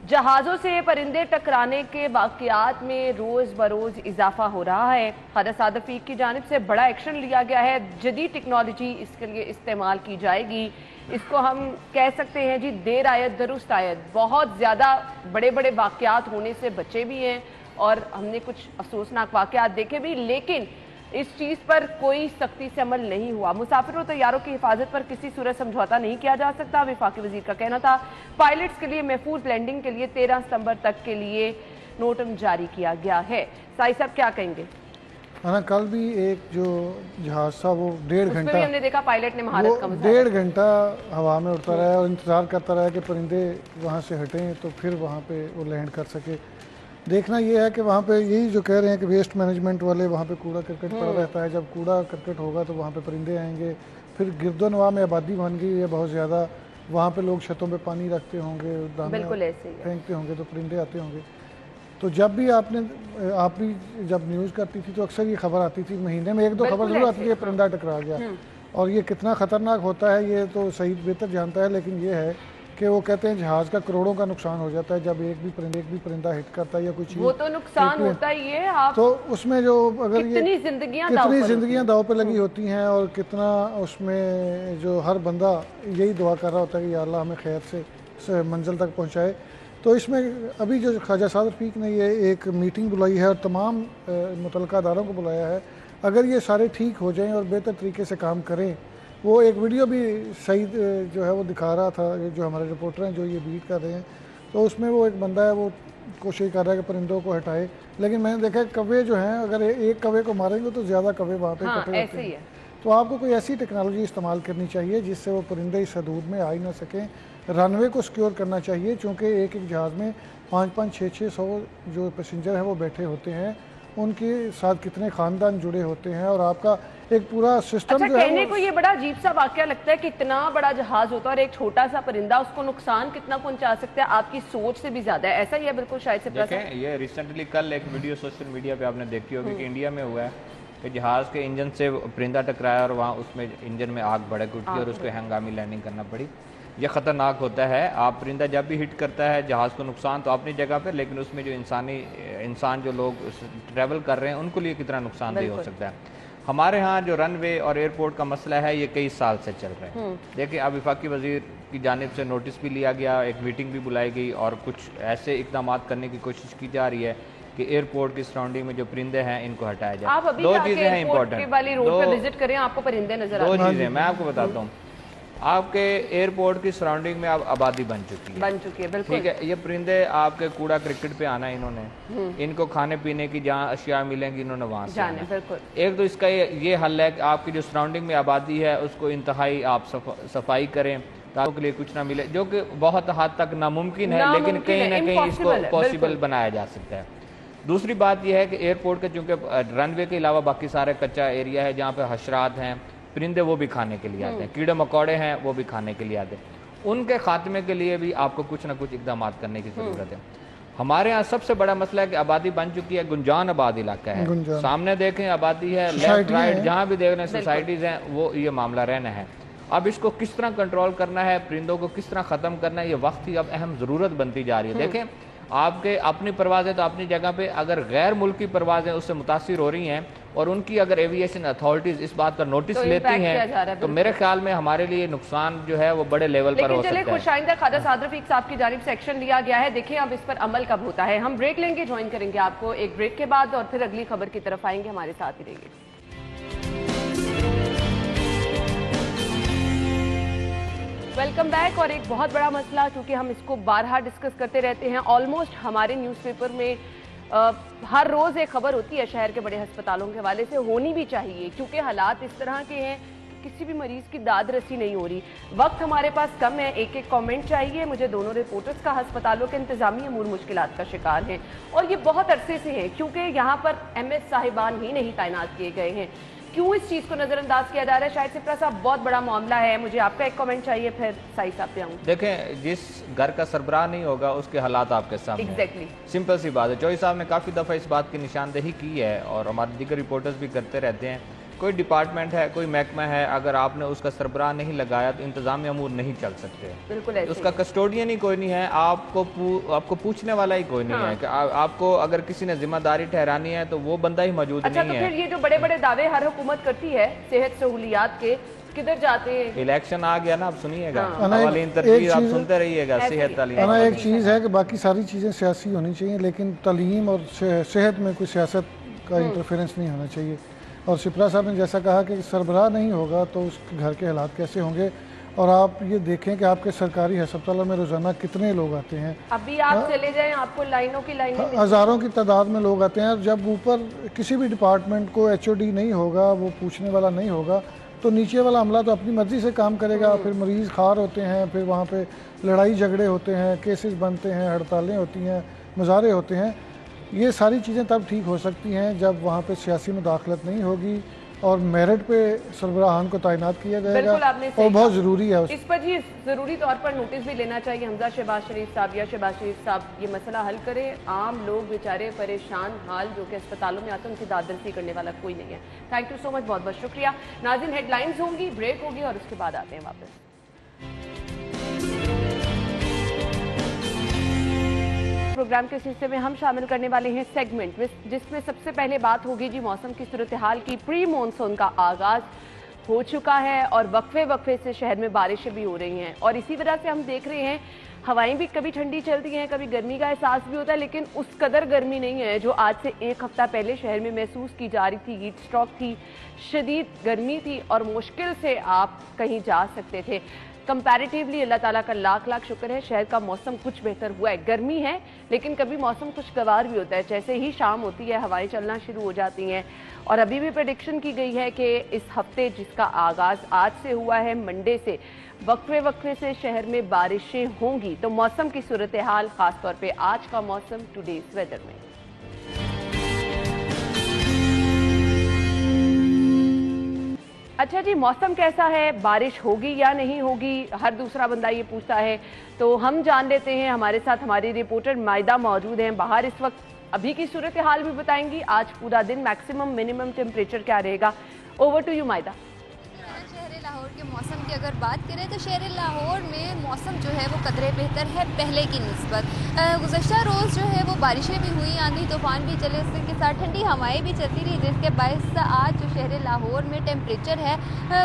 जहाजों से परिंदे टकराने के वाकयात में रोज बरोज इजाफा हो रहा है। ख्वाजा साद रफीक की जानिब से बड़ा एक्शन लिया गया है, जदीद टेक्नोलॉजी इसके लिए इस्तेमाल की जाएगी। इसको हम कह सकते हैं जी देर आयत दुरुस्त आयत। बहुत ज्यादा बड़े बड़े वाकयात होने से बचे भी हैं और हमने कुछ अफसोसनाक वाकयात देखे भी, लेकिन इस चीज पर कोई सख्ती से अमल नहीं हुआ। मुसाफिरों और तैयारों की हिफाजत पर किसी सूरत समझौता नहीं किया जा सकता। वफाकी वजीर का कहना था पायलट्स के लिए महफूज लैंडिंग के लिए 13 सितंबर तक के लिए नोटम जारी किया गया है। साई साहब क्या कहेंगे? कल भी एक जो जहाज था वो 1.5 घंटा हमने देखा पायलट ने महारत का 1.5 घंटा हवा में उड़ता रहा और इंतजार करता रहा कि परिंदे वहाँ से हटें तो फिर वहाँ पे वो लैंड कर सके। देखना ये है कि वहाँ पे यही जो कह रहे हैं कि वेस्ट मैनेजमेंट वाले वहाँ पे कूड़ा करकट पड़ा रहता है, जब कूड़ा करकट होगा तो वहाँ पे परिंदे आएंगे। फिर गिरदोनवा में आबादी बन गई है बहुत ज़्यादा, वहाँ पे लोग छतों पे पानी रखते होंगे, दाने फेंकते होंगे तो परिंदे आते होंगे। तो जब भी आप भी जब न्यूज़ करती थी तो अक्सर ये खबर आती थी, महीने में 1-2 खबर जरूर आती है परिंदा टकरा गया। और ये कितना ख़तरनाक होता है ये तो सही बेहतर जानता है, लेकिन ये है कि वो कहते हैं जहाज का करोड़ों का नुकसान हो जाता है जब एक भी परिंदा हिट करता है या कुछ। वो तो नुकसान होता ही है, आप तो उसमें जो अगर कितनी जिंदगियां दाव पे लगी होती हैं और कितना उसमें जो हर बंदा यही दुआ कर रहा होता है कि या अल्लाह हमें खैर से मंजिल तक पहुंचाए। तो इसमें अभी जो ख्वाजा साद रफीक ने ये एक मीटिंग बुलाई है और तमाम मुतल्लिका अदारों को बुलाया है। अगर ये सारे ठीक हो जाएं और बेहतर तरीके से काम करें, वो एक वीडियो भी सईद जो है वो दिखा रहा था, जो हमारे रिपोर्टर हैं जो ये बीट कर रहे हैं, तो उसमें वो एक बंदा है वो कोशिश कर रहा है कि परिंदों को हटाए। लेकिन मैंने देखा कौवे जो हैं अगर एक कौवे को मारेंगे तो ज़्यादा कौवे वहाँ पे इकट्ठे होते हैं। तो आपको कोई ऐसी टेक्नोलॉजी इस्तेमाल करनी चाहिए जिससे वो परिंदे इस हदूद में आ ही ना सकें। रनवे को सिक्योर करना चाहिए, चूँकि एक जहाज़ में 500, 600 जो पैसेंजर हैं वो बैठे होते हैं, उनके साथ कितने ख़ानदान जुड़े होते हैं और आपका एक पूरा सिस्टम। अच्छा, कहने को ये बड़ा अजीब सा वाकया लगता है कि इतना बड़ा जहाज होता है और एक छोटा सा परिंदा उसको नुकसान कितना पहुंचा सकता है, आपकी सोच से भी ज्यादा है। ऐसा ही है बिल्कुल शायद से। देखें ये रिसेंटली कल एक वीडियो सोशल मीडिया पे आपने देखी होगी कि इंडिया में हुआ है कि जहाज के इंजन से परिंदा टकराया और वहाँ उसमें इंजन में आग भड़क उठी और उसको हंगामी लैंडिंग करना पड़ी। यह ख़तरनाक होता है। आप परिंदा जब भी हिट करता है जहाज़ को नुकसान तो अपनी जगह पे, लेकिन उसमें जो इंसान जो लोग ट्रैवल कर रहे हैं उनको लिए कितना नुकसानदेह हो सकता है। हमारे यहाँ जो रनवे और एयरपोर्ट का मसला है ये कई साल से चल रहा है। देखिए अब वफाकी वजीर की जानिब से नोटिस भी लिया गया, एक मीटिंग भी बुलाई गई और कुछ ऐसे इकदाम करने की कोशिश की जा रही है कि एयरपोर्ट की सराउंडिंग में जो परिंदे हैं इनको हटाया जाए। आप अभी 2 चीज़ें हैं इंपॉर्टेंट, वाली रोड पे विजिट करें, आपको परिंदे नजर आते हैं। 2 चीज़ें मैं आपको बताता हूँ। आपके एयरपोर्ट की सराउंडिंग में अब आबादी बन चुकी है बिल्कुल। ठीक है, ये परिंदे आपके कूड़ा क्रिकेट पे आना है, इन्होंने इनको खाने पीने की जहाँ अशिया मिलेंगी इन्होंने वहाँ से आना। बिल्कुल। एक तो इसका ये हल है कि आपकी जो सराउंडिंग में आबादी है उसको इंतहाई आप सफाई करें ताकि के लिए कुछ ना मिले, जो कि बहुत हद तक नामुमकिन है, लेकिन कहीं ना कहीं इसको पॉसिबल बनाया जा सकता है। दूसरी बात यह है कि एयरपोर्ट के चूँकि रनवे के अलावा बाकी सारे कच्चा एरिया है जहाँ पे हशरात हैं, परिंदे वो भी खाने के लिए आते हैं, कीड़े मकोड़े हैं वो भी खाने के लिए आते हैं, उनके खात्मे के लिए भी आपको कुछ ना कुछ इकदाम करने की ज़रूरत है। हमारे यहाँ सबसे बड़ा मसला है कि आबादी बन चुकी है, गुंजान आबाद इलाका है, सामने देखें आबादी है, लेफ्ट राइट जहाँ भी देख रहे हैं सोसाइटीज़ हैं, वो ये मामला रहना है। अब इसको किस तरह कंट्रोल करना है, परिंदों को किस तरह ख़त्म करना है, ये वक्त की अब अहम ज़रूरत बनती जा रही है। देखें आपके अपनी परवाज़ें तो अपनी जगह पे, अगर गैर मुल्की परवाज़ें उससे मुतासिर हो रही हैं और उनकी अगर एविएशन अथॉरिटीज़ इस बात का नोटिस लेती हैं तो मेरे ख्याल में हमारे लिए नुकसान जो है वो बड़े लेवल पर हो सकता है। खुशाइंदा ख्वाजा साद रफीक साहब की जानिब से एक्शन लिया गया है, देखिए अब इस पर अमल कब होता है। हम ब्रेक लेंगे, ज्वाइन करेंगे आपको एक ब्रेक के बाद और फिर अगली खबर की तरफ आएंगे, हमारे साथ ही रहिए। Welcome back. और एक बहुत बड़ा मसला, क्योंकि हम इसको बारहा डिस्कस करते रहते हैं, ऑलमोस्ट हमारे न्यूज़पेपर में हर रोज़ एक खबर होती है शहर के बड़े अस्पतालों के हवाले से, होनी भी चाहिए क्योंकि हालात इस तरह के हैं कि किसी भी मरीज़ की दाद रसी नहीं हो रही। वक्त हमारे पास कम है, एक एक कमेंट चाहिए मुझे दोनों रिपोर्टर्स का। अस्पतालों के इंतजामी अमूर मुश्किलात का शिकार हैं और ये बहुत अरसे से हैं, क्योंकि यहाँ पर MS साहिबान ही नहीं तैनात किए गए हैं। क्यों इस चीज़ को नज़रअंदाज किया जा रहा है? शायद सिप्रा साहब बहुत बड़ा मामला है, मुझे आपका एक कमेंट चाहिए, फिर साई साहब पे आऊँ। देखें, जिस घर का सरबराह नहीं होगा उसके हालात आपके सामने एग्जैक्टली सिंपल सी बात है। चौधरी साहब ने काफ़ी दफ़ा इस बात की निशानदेही की है और हमारे दीगर रिपोर्टर्स भी करते रहते हैं। कोई डिपार्टमेंट है, कोई महकमा है, अगर आपने उसका सरबराह नहीं लगाया तो इंतजामी अमूर नहीं चल सकते। बिल्कुल ऐसे उसका कस्टोडियन ही कोई नहीं है, आपको पूछने वाला ही कोई नहीं है कि आपको अगर किसी ने जिम्मेदारी ठहरानी है तो वो बंदा ही मौजूद नहीं है। तो फिर ये जो बड़े बड़े दावे हर हुकूमत करती है सेहत सहूलियात के, किधर जाते हैं? इलेक्शन आ गया ना, आप सुनिएगा, आप सुनते रहिएगा। सेहत तालीम एक चीज़ है कि बाकी सारी चीज़ें सियासी होनी चाहिए, लेकिन तालीम और सेहत में कोई सियासत का इंटरफेरेंस नहीं होना चाहिए। और सिप्रा साहब ने जैसा कहा कि सरबराह नहीं होगा तो उस घर के हालात कैसे होंगे। और आप ये देखें कि आपके सरकारी अस्पतालों में रोज़ाना कितने लोग आते हैं। अभी आप चले जाएं, आपको लाइनों की लाइनें, हज़ारों की तादाद में लोग आते हैं। जब ऊपर किसी भी डिपार्टमेंट को HOD नहीं होगा, वो पूछने वाला नहीं होगा, तो नीचे वाला अमला तो अपनी मर्ज़ी से काम करेगा। फिर मरीज़ खार होते हैं, फिर वहाँ पे लड़ाई झगड़े होते हैं, केसेस बनते हैं, हड़तालें होती हैं, मुजाहरे होते हैं। ये सारी चीज़ें तब ठीक हो सकती हैं जब वहाँ पे सियासी मुदाखलत नहीं होगी और मेरिट पे सरबराहान को तैनात किया जाएगा, और बहुत ज़रूरी है। इस पर जी ज़रूरी तौर पर नोटिस भी लेना चाहिए हमजा शहबाज शरीफ साहब या शहबाज शरीफ साहब, ये मसला हल करें। आम लोग बेचारे परेशान हाल जो कि अस्पतालों में आते हैं, उनकी दादरसी करने वाला कोई नहीं है। थैंक यू सो मच, बहुत बहुत शुक्रिया। नाज़रीन, हेडलाइंस होंगी, ब्रेक होगी और उसके बाद आते हैं वापस। प्रोग्राम के हिस्से में हम शामिल करने वाले हैं सेगमेंट जिसमें सबसे पहले बात होगी जी मौसम की सूरत हाल की। प्री मानसून का आगाज हो चुका है और वक्फे से शहर में बारिशें भी हो रही हैं और इसी वजह से हम देख रहे हैं हवाएं भी कभी ठंडी चलती हैं, कभी गर्मी का एहसास भी होता है, लेकिन उस कदर गर्मी नहीं है जो आज से एक हफ्ता पहले शहर में महसूस की जा रही थी। हीट स्ट्रोक थी, शदीद गर्मी थी और मुश्किल से आप कहीं जा सकते थे। कंपैरेटिवली अल्लाह ताला का लाख लाख शुक्र है, शहर का मौसम कुछ बेहतर हुआ है। गर्मी है लेकिन कभी मौसम खुशगवार भी होता है, जैसे ही शाम होती है हवाएं चलना शुरू हो जाती हैं। और अभी भी प्रेडिक्शन की गई है कि इस हफ्ते जिसका आगाज़ आज से हुआ है, मंडे से वक्फे से शहर में बारिशें होंगी। तो मौसम की सूरत हाल, खासतौर पर आज का मौसम टुडेज वेदर में। अच्छा जी, मौसम कैसा है, बारिश होगी या नहीं होगी, हर दूसरा बंदा ये पूछता है। तो हम जान लेते हैं, हमारे साथ हमारी रिपोर्टर मायदा मौजूद हैं बाहर इस वक्त। अभी की सूरत हाल भी बताएंगी, आज पूरा दिन मैक्सिमम मिनिमम टेम्परेचर क्या रहेगा। Over to you Maida. Lahore के मौसम की अगर बात करें तो शहर लाहौर में मौसम जो है वो कदरे बेहतर है पहले की निस्बत। गुज़श्ता रोज़ जो है वो बारिशें भी हुई, आंधी तूफान भी चले, उसके साथ ठंडी हवाएं भी चलती रही, जिसके बायस आज जो शहर लाहौर में टेम्परेचर है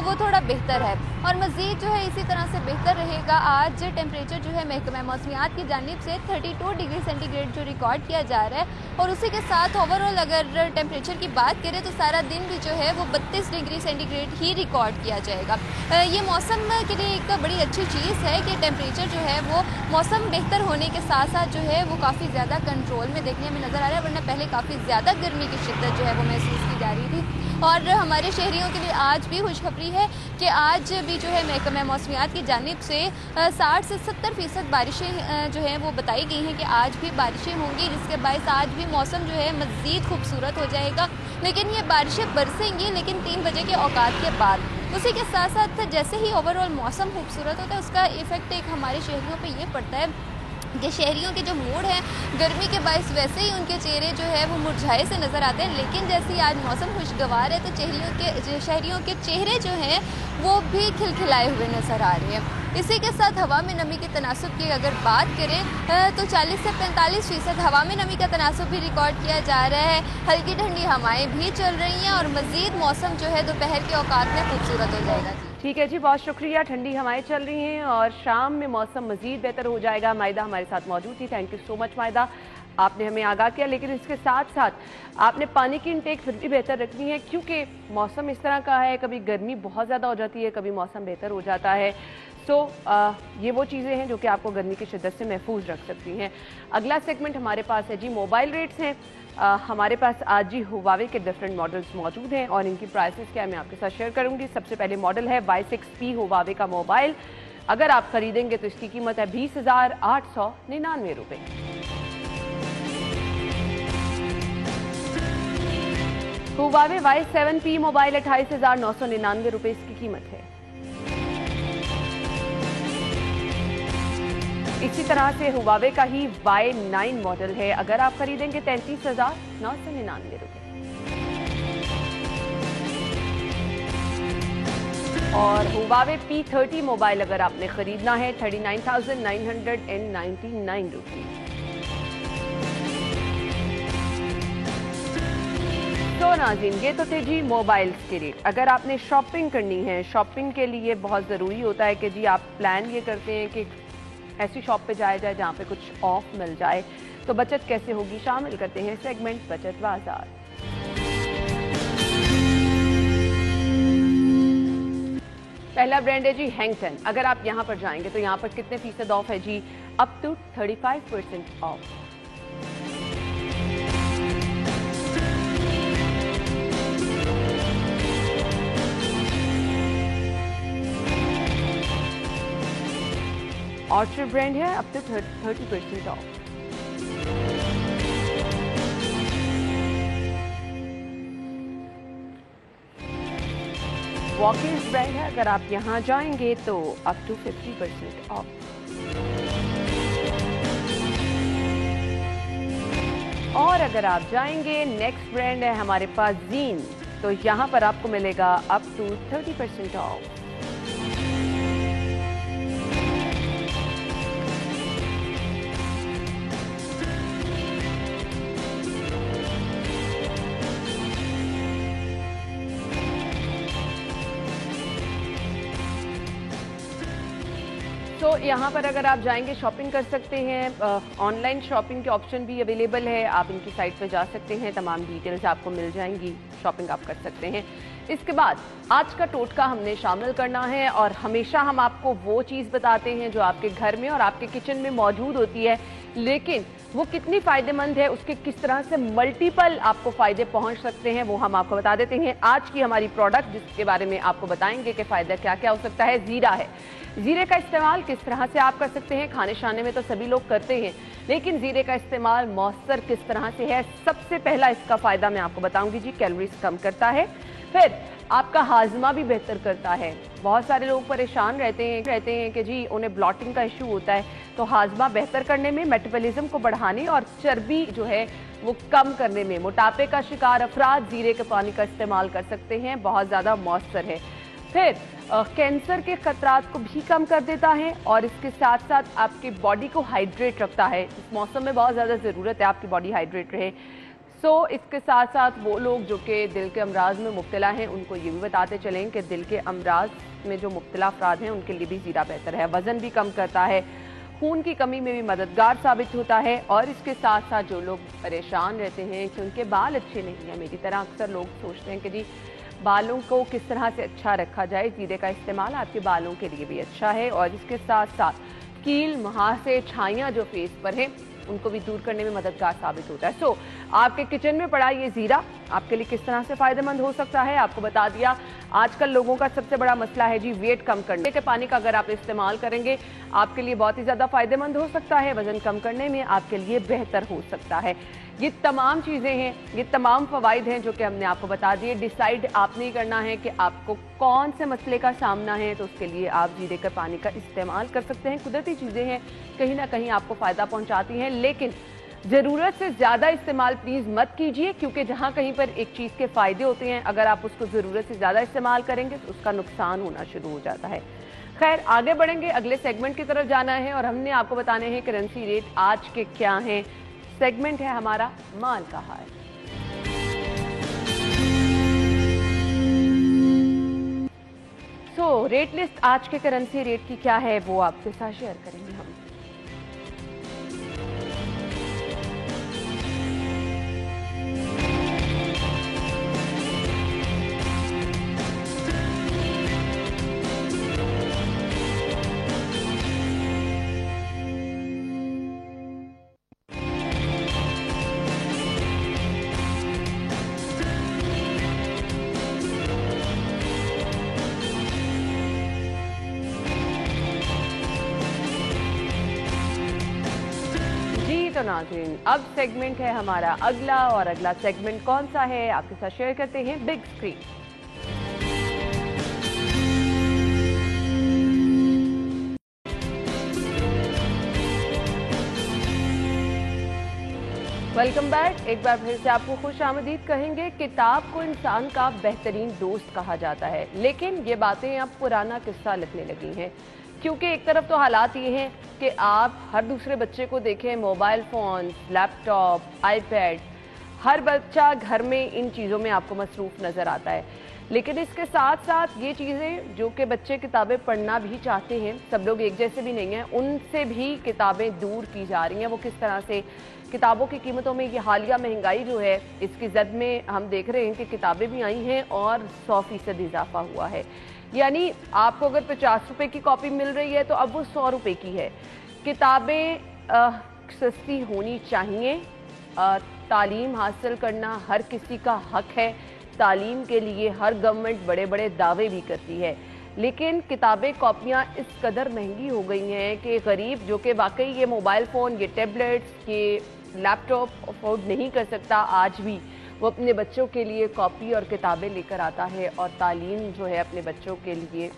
वो थोड़ा बेहतर है और मज़ीद जो है इसी तरह से बेहतर रहेगा। आज टेम्परेचर जो है महकमा मौसमियात की जानिब से 32 डिग्री सेंटीग्रेड जो रिकॉर्ड किया जा रहा है और उसी के साथ ओवरऑल अगर टेम्परेचर की बात करें तो सारा दिन भी जो है वो 32 डिग्री सेंटीग्रेड ही रिकॉर्ड किया जाएगा। ये मौसम के लिए एक बड़ी अच्छी चीज़ है कि टेम्परेचर जो है वो मौसम बेहतर होने के साथ साथ जो है वो काफ़ी ज़्यादा कंट्रोल में देखने में नज़र आ रहा है, वरना पहले काफ़ी ज़्यादा गर्मी की शिद्दत जो है वो महसूस की जा रही थी। और हमारे शहरियों के लिए आज भी खुशखबरी है कि आज भी जो है महकमा मौसमियात की जानिब से 60 से 70% बारिशें जो हैं वो बताई गई हैं कि आज भी बारिशें होंगी, जिसके बायस आज भी मौसम जो है मज़ीद खूबसूरत हो जाएगा। लेकिन ये बारिशें बरसेंगी लेकिन 3 बजे के औकात के बाद। उसी के साथ साथ जैसे ही ओवरऑल मौसम खूबसूरत होता है उसका इफ़ेक्ट एक हमारे शहरियों पे ये पड़ता है कि शहरियों के जो मूड है गर्मी के बायस वैसे ही उनके चेहरे जो है वो मुरझाए से नज़र आते हैं, लेकिन जैसे ही आज मौसम खुशगवार है तो शहरियों के चेहरे जो हैं वो भी खिलखिलाए हुए नज़र आ रहे हैं। इसी के साथ हवा में नमी के तनासुब की अगर बात करें तो 40 से 45% हवा में नमी का तनासुब भी रिकॉर्ड किया जा रहा है। हल्की ठंडी हवाएं भी चल रही हैं और मज़ीद मौसम जो है दोपहर के औकात में खूबसूरत हो जाएगा। ठीक है जी, बहुत शुक्रिया। ठंडी हवाएं चल रही हैं और शाम में मौसम मज़ीद बेहतर हो जाएगा। मायदा हमारे साथ मौजूद थी, थैंक यू सो मच मायदा, आपने हमें आगाह किया। लेकिन इसके साथ साथ आपने पानी की इंटेक फिर भी बेहतर रखनी है, क्योंकि मौसम इस तरह का है, कभी गर्मी बहुत ज़्यादा हो जाती है, कभी मौसम बेहतर हो जाता है। ये वो चीज़ें हैं जो कि आपको गर्मी की शिद्दत से महफूज रख सकती हैं। अगला सेगमेंट हमारे पास है जी मोबाइल रेट्स हैं। हमारे पास आज जी हुवावे के डिफरेंट मॉडल्स मौजूद हैं और इनकी प्राइसेस क्या है मैं आपके साथ शेयर करूंगी। सबसे पहले मॉडल है Y6P हुवावे का मोबाइल। अगर आप खरीदेंगे तो इसकी कीमत है 20,899 रुपये। हुवावे Y7P मोबाइल 28,999 रुपये इसकी कीमत है। इसी तरह से हुवावे का ही Y9 मॉडल है, अगर आप खरीदेंगे 33,999 रुपये। और हुवावे P30 मोबाइल अगर आपने खरीदना है 39,999 रुपये। तो नाज़रीन, ये तो थे जी मोबाइल्स के रेट। अगर आपने शॉपिंग करनी है, शॉपिंग के लिए बहुत ज़रूरी होता है कि जी आप प्लान ये करते हैं कि ऐसी शॉप पे जाया जाए जहाँ पे कुछ ऑफ मिल जाए, तो बचत कैसे होगी, शामिल करते हैं सेगमेंट बचत बाजार। पहला ब्रांड है जी हैंगटन। अगर आप यहाँ पर जाएंगे तो यहाँ पर कितने फीसद ऑफ है जी? Up to 35% off. Orchard brand है, up to 30% off. Walkings brand है, अगर आप यहाँ जाएंगे तो अप टू 50% ऑफ। और अगर आप जाएंगे, नेक्स्ट ब्रांड है हमारे पास जीन, तो यहाँ पर आपको मिलेगा अप टू 30% ऑफ। तो यहाँ पर अगर आप जाएंगे शॉपिंग कर सकते हैं। ऑनलाइन शॉपिंग के ऑप्शन भी अवेलेबल है, आप इनकी साइट पर जा सकते हैं, तमाम डिटेल्स आपको मिल जाएंगी, शॉपिंग आप कर सकते हैं। इसके बाद आज का टोटका हमने शामिल करना है और हमेशा हम आपको वो चीज़ बताते हैं जो आपके घर में और आपके किचन में मौजूद होती है, लेकिन वो कितनी फ़ायदेमंद है, उसके किस तरह से मल्टीपल आपको फ़ायदे पहुंच सकते हैं, वो हम आपको बता देते हैं। आज की हमारी प्रोडक्ट जिसके बारे में आपको बताएंगे कि फ़ायदा क्या क्या हो सकता है, ज़ीरा है। ज़ीरे का इस्तेमाल किस तरह से आप कर सकते हैं, खाने शाने में तो सभी लोग करते हैं, लेकिन ज़ीरे का इस्तेमाल मौसर किस तरह से है। सबसे पहला इसका फ़ायदा मैं आपको बताऊंगी जी, कैलोरीज कम करता है, फिर आपका हाजमा भी बेहतर करता है। बहुत सारे लोग परेशान रहते हैं कि जी उन्हें ब्लॉटिंग का इशू होता है, तो हाजमा बेहतर करने में, मेटाबॉलिज्म को बढ़ाने और चर्बी जो है वो कम करने में मोटापे का शिकार अफराद ज़ीरे के पानी का इस्तेमाल कर सकते हैं, बहुत ज़्यादा मौसर है। फिर कैंसर के खतरात को भी कम कर देता है और इसके साथ साथ आपकी बॉडी को हाइड्रेट रखता है। इस मौसम में बहुत ज़्यादा ज़रूरत है आपकी बॉडी हाइड्रेट रहे। इसके साथ साथ वो लोग जो कि दिल के अमराज में मुब्तला हैं, उनको ये भी बताते चलें कि दिल के अमराज में जो मुब्तला अफराद हैं उनके लिए भी ज़ीरा बेहतर है। वज़न भी कम करता है, खून की कमी में भी मददगार साबित होता है। और इसके साथ साथ जो लोग परेशान रहते हैं कि उनके बाल अच्छे नहीं हैं, मेरी तरह अक्सर लोग सोचते हैं कि जी बालों को किस तरह से अच्छा रखा जाए। जीरे का इस्तेमाल आपके बालों के लिए भी अच्छा है और इसके साथ साथ कील, मुहासे, छाइयाँ जो फेस पर हैं उनको भी दूर करने में मददगार साबित होता है। सो आपके किचन में पड़ा ये जीरा आपके लिए किस तरह से फायदेमंद हो सकता है, आपको बता दिया। आजकल लोगों का सबसे बड़ा मसला है जी वेट कम करने के। पानी का अगर आप इस्तेमाल करेंगे आपके लिए बहुत ही ज्यादा फायदेमंद हो सकता है, वजन कम करने में आपके लिए बेहतर हो सकता है। ये तमाम चीजें हैं, ये तमाम फवाइद हैं जो कि हमने आपको बता दिए। डिसाइड आपने ही करना है कि आपको कौन से मसले का सामना है, तो उसके लिए आप जीरे के पानी का इस्तेमाल कर सकते हैं। कुदरती चीजें हैं, कहीं ना कहीं आपको फायदा पहुंचाती हैं, लेकिन जरूरत से ज्यादा इस्तेमाल प्लीज मत कीजिए, क्योंकि जहां कहीं पर एक चीज के फायदे होते हैं अगर आप उसको जरूरत से ज्यादा इस्तेमाल करेंगे तो उसका नुकसान होना शुरू हो जाता है। खैर, आगे बढ़ेंगे, अगले सेगमेंट की तरफ जाना है और हमने आपको बताने हैं करेंसी रेट आज के क्या हैं। सेगमेंट है हमारा माल का हाल। सो रेट लिस्ट आज के करेंसी रेट की क्या है वो आपके साथ शेयर करेंगे हम। तो नाज़रीन, अब सेगमेंट है हमारा अगला, और अगला सेगमेंट कौन सा है आपके साथ शेयर करते हैं। Big screen. Welcome back. एक बार फिर से आपको खुश आमदीद कहेंगे। किताब को इंसान का बेहतरीन दोस्त कहा जाता है, लेकिन ये बातें अब पुराना किस्सा लगने लगी हैं, क्योंकि एक तरफ तो हालात ये हैं कि आप हर दूसरे बच्चे को देखें मोबाइल फ़ोन, लैपटॉप, आईपैड, हर बच्चा घर में इन चीज़ों में आपको मसरूफ़ नज़र आता है। लेकिन इसके साथ साथ ये चीज़ें जो कि बच्चे किताबें पढ़ना भी चाहते हैं, सब लोग एक जैसे भी नहीं हैं, उनसे भी किताबें दूर की जा रही हैं। वो किस तरह से किताबों की कीमतों में ये हालिया महंगाई जो है इसकी जद में हम देख रहे हैं कि किताबें भी आई हैं और 100% इजाफा हुआ है। यानी आपको अगर 50 रुपए की कॉपी मिल रही है तो अब वो 100 रुपए की है। किताबें सस्ती होनी चाहिए। तालीम हासिल करना हर किसी का हक है। तालीम के लिए हर गवर्नमेंट बड़े बड़े दावे भी करती है, लेकिन किताबें, कॉपियाँ इस कदर महंगी हो गई हैं कि गरीब जो कि वाकई ये मोबाइल फ़ोन, ये टैबलेट्स, ये लैपटॉप अफोर्ड नहीं कर सकता, आज भी वो अपने बच्चों के लिए कॉपी और किताबें लेकर आता है। और तालीम जो है अपने बच्चों के लिए,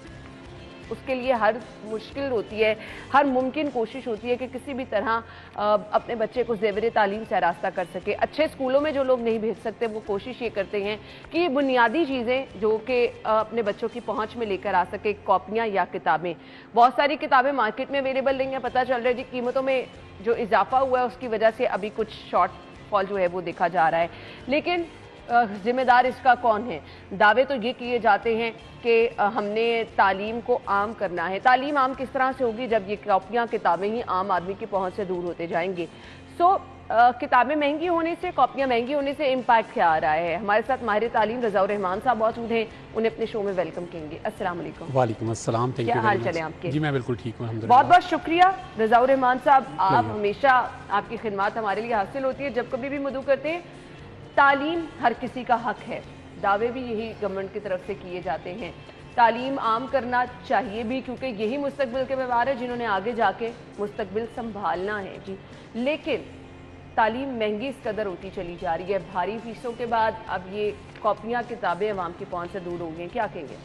उसके लिए हर मुश्किल होती है, हर मुमकिन कोशिश होती है कि किसी भी तरह अपने बच्चे को ज़ेवर तालीम से रास्ता कर सके। अच्छे स्कूलों में जो लोग नहीं भेज सकते वो कोशिश ये करते हैं कि बुनियादी चीज़ें जो कि अपने बच्चों की पहुंच में लेकर आ सके, कॉपियाँ या किताबें। बहुत सारी किताबें मार्केट में अवेलेबल नहीं है, पता चल रहा है जी कीमतों में जो इजाफा हुआ है उसकी वजह से अभी कुछ शॉर्ट फॉल जो है वो देखा जा रहा है। लेकिन जिम्मेदार इसका कौन है? दावे तो ये किए जाते हैं कि हमने तालीम को आम करना है। तालीम आम किस तरह से होगी जब ये कॉपियाँ, किताबें ही आम आदमी की पहुंच से दूर होते जाएंगे। सो किताबें महंगी होने से, कॉपियाँ महंगी होने से इम्पैक्ट क्या आ रहा है? हमारे साथ माहिर तालीम रज़ाउर रहमान साहब मौजूद हैं, उन्हें अपने शो में वेलकम कहेंगे। अस्सलाम वालेकुम। वालेकुम अस्सलाम। क्या हाल चले आपके? जी मैं बिल्कुल ठीक हूँ, बहुत बहुत शुक्रिया रज़ाउर रहमान साहब। आप हमेशा, आपकी खिदमत हमारे लिए हासिल होती है जब कभी भी मदू करते हैं। तालीम हर किसी का हक है, दावे भी यही गवर्नमेंट की तरफ से किए जाते हैं। तालीम आम करना चाहिए भी, क्योंकि यही मुस्तकबिल के व्यवहार है जिन्होंने आगे जाके मुस्तकबिल संभालना है जी। लेकिन तालीम महंगी इस कदर होती चली जा रही है, भारी फीसों के बाद अब ये कॉपियाँ, किताबें अवाम की पहुँच से दूर हो गई हैं, क्या कहेंगे?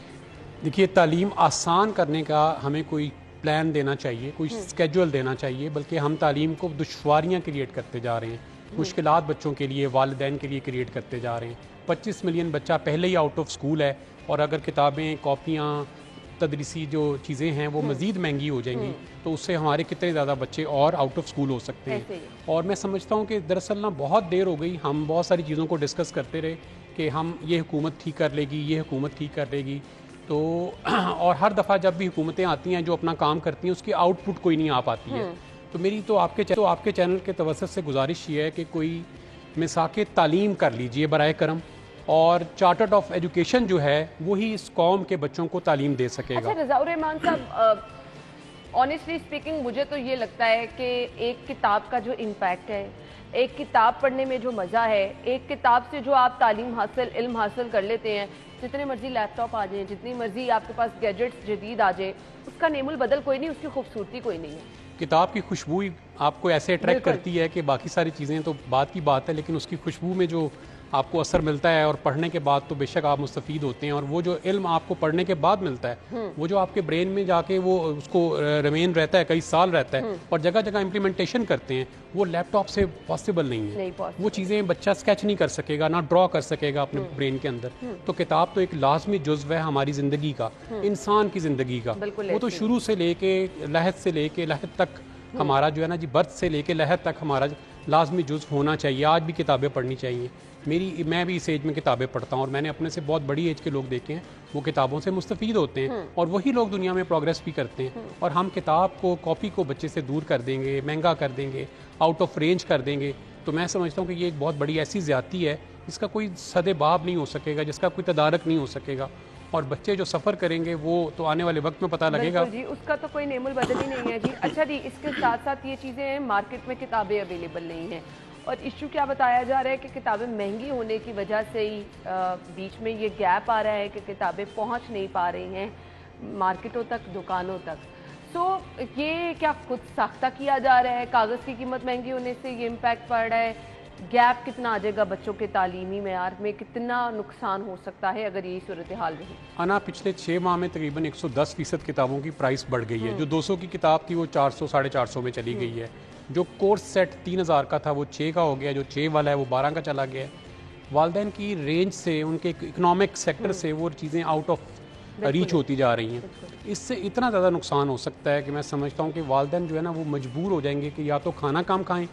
देखिए, तालीम आसान करने का हमें कोई प्लान देना चाहिए, कोई स्केड्यूल देना चाहिए, बल्कि हम तालीम को दुश्वारियाँ क्रिएट करते जा रहे हैं, मुश्किलात बच्चों के लिए, वालिदैन के लिए क्रिएट करते जा रहे हैं। 25 मिलियन बच्चा पहले ही आउट ऑफ स्कूल है, और अगर किताबें, कॉपियाँ, तदरीसी जो चीज़ें हैं वो मज़ीद महंगी हो जाएंगी तो उससे हमारे कितने ज़्यादा बच्चे और आउट ऑफ स्कूल हो सकते हैं। और मैं समझता हूँ कि दरअसल ना बहुत देर हो गई, हम बहुत सारी चीज़ों को डिस्कस करते रहे कि हम ये हुकूमत ठीक कर लेगी, ये हुकूमत ठीक कर लेगी, तो और हर दफ़ा जब भी हुकूमतें आती हैं जो अपना काम करती हैं उसकी आउटपुट कोई नहीं आ पाती है। तो मेरी तो आपके चैनल के तवज्जुह से गुजारिश ये है कि कोई मिसाके तालीम कर लीजिए बराए करम, और चार्टर्ड ऑफ एजुकेशन जो है वही इस कौम के बच्चों को तालीम दे सकेगा। अच्छा रज़ाउर रहमान साहब, ऑनेस्टली स्पीकिंग मुझे तो ये लगता है कि एक किताब का जो इम्पैक्ट है, एक किताब पढ़ने में जो मज़ा है, एक किताब से जो आप तालीम हासिल, इल्म हासिल कर लेते हैं, जितने मर्जी लैपटॉप आ जाए, जितनी मर्जी आपके पास गैजेट्स जदीद आ जाए, उसका नेमुल बदल कोई नहीं, उसकी खूबसूरती कोई नहीं है। किताब की खुशबू आपको ऐसे अट्रैक्ट करती है कि बाकी सारी चीज़ें तो बात की बात है, लेकिन उसकी खुशबू में जो आपको असर मिलता है, और पढ़ने के बाद तो बेशक आप मुस्तफ़ीद होते हैं, और वो जो इल्म आपको पढ़ने के बाद मिलता है वो जो आपके ब्रेन में जाके वो उसको रिमेन रहता है, कई साल रहता है, और जगह जगह इम्प्लीमेंटेशन करते हैं, वो लैपटॉप से पॉसिबल नहीं है। वो चीज़ें बच्चा स्केच नहीं कर सकेगा, ना ड्रॉ कर सकेगा अपने ब्रेन के अंदर। तो किताब तो एक लाजमी जुज़्व है हमारी ज़िंदगी का, इंसान की ज़िंदगी का। वो तो शुरू से लेके लहद से लेके लहद तक हमारा जो है ना जी, बर्थ से लेके लहद तक हमारा लाजमी जुज़्व होना चाहिए। आज भी किताबें पढ़नी चाहिए। मैं भी इस एज में किताबें पढ़ता हूँ, और मैंने अपने से बहुत बड़ी एज के लोग देखे हैं, वो किताबों से मुस्तफ़ीद होते हैं, और वही लोग दुनिया में प्रोग्रेस भी करते हैं। और हम किताब को, कॉपी को बच्चे से दूर कर देंगे, महंगा कर देंगे, आउट ऑफ रेंज कर देंगे, तो मैं समझता हूँ कि ये एक बहुत बड़ी ऐसी ज़्यादती है जिसका कोई सदेबाब नहीं हो सकेगा, जिसका कोई तदारक नहीं हो सकेगा। और बच्चे जो सफ़र करेंगे वो तो आने वाले वक्त में पता लगेगा जी, उसका तो कोई नेमुल बदल ही नहीं है जी। अच्छा जी, इसके साथ साथ ये चीज़ें, मार्केट में किताबें अवेलेबल नहीं हैं, और इशू क्या बताया जा रहा है कि किताबें महंगी होने की वजह से ही बीच में ये गैप आ रहा है कि किताबें पहुंच नहीं पा रही हैं मार्केटों तक, दुकानों तक। सो ये क्या खुद साख्ता किया जा रहा है? कागज़ की कीमत महंगी होने से ये इम्पैक्ट पड़ रहा है? गैप कितना आ जाएगा बच्चों के तालीमी मेयार में? कितना नुकसान हो सकता है अगर यही सूरत हाल रही? अना पिछले 6 माह में तकरीबन 110% किताबों की प्राइस बढ़ गई है। जो 200 की किताब थी वो 400 साढ़े 400 में चली गई है। जो कोर्स सेट 3000 का था वो 6 का हो गया, जो 6 वाला है वो 12 का चला गया है। वालदैन की रेंज से, उनके इकोनॉमिक सेक्टर से वो चीज़ें आउट ऑफ रीच होती जा रही हैं। इससे इतना ज़्यादा नुकसान हो सकता है कि मैं समझता हूँ कि वालदैन जो है ना वो मजबूर हो जाएंगे कि या तो खाना कम खाएं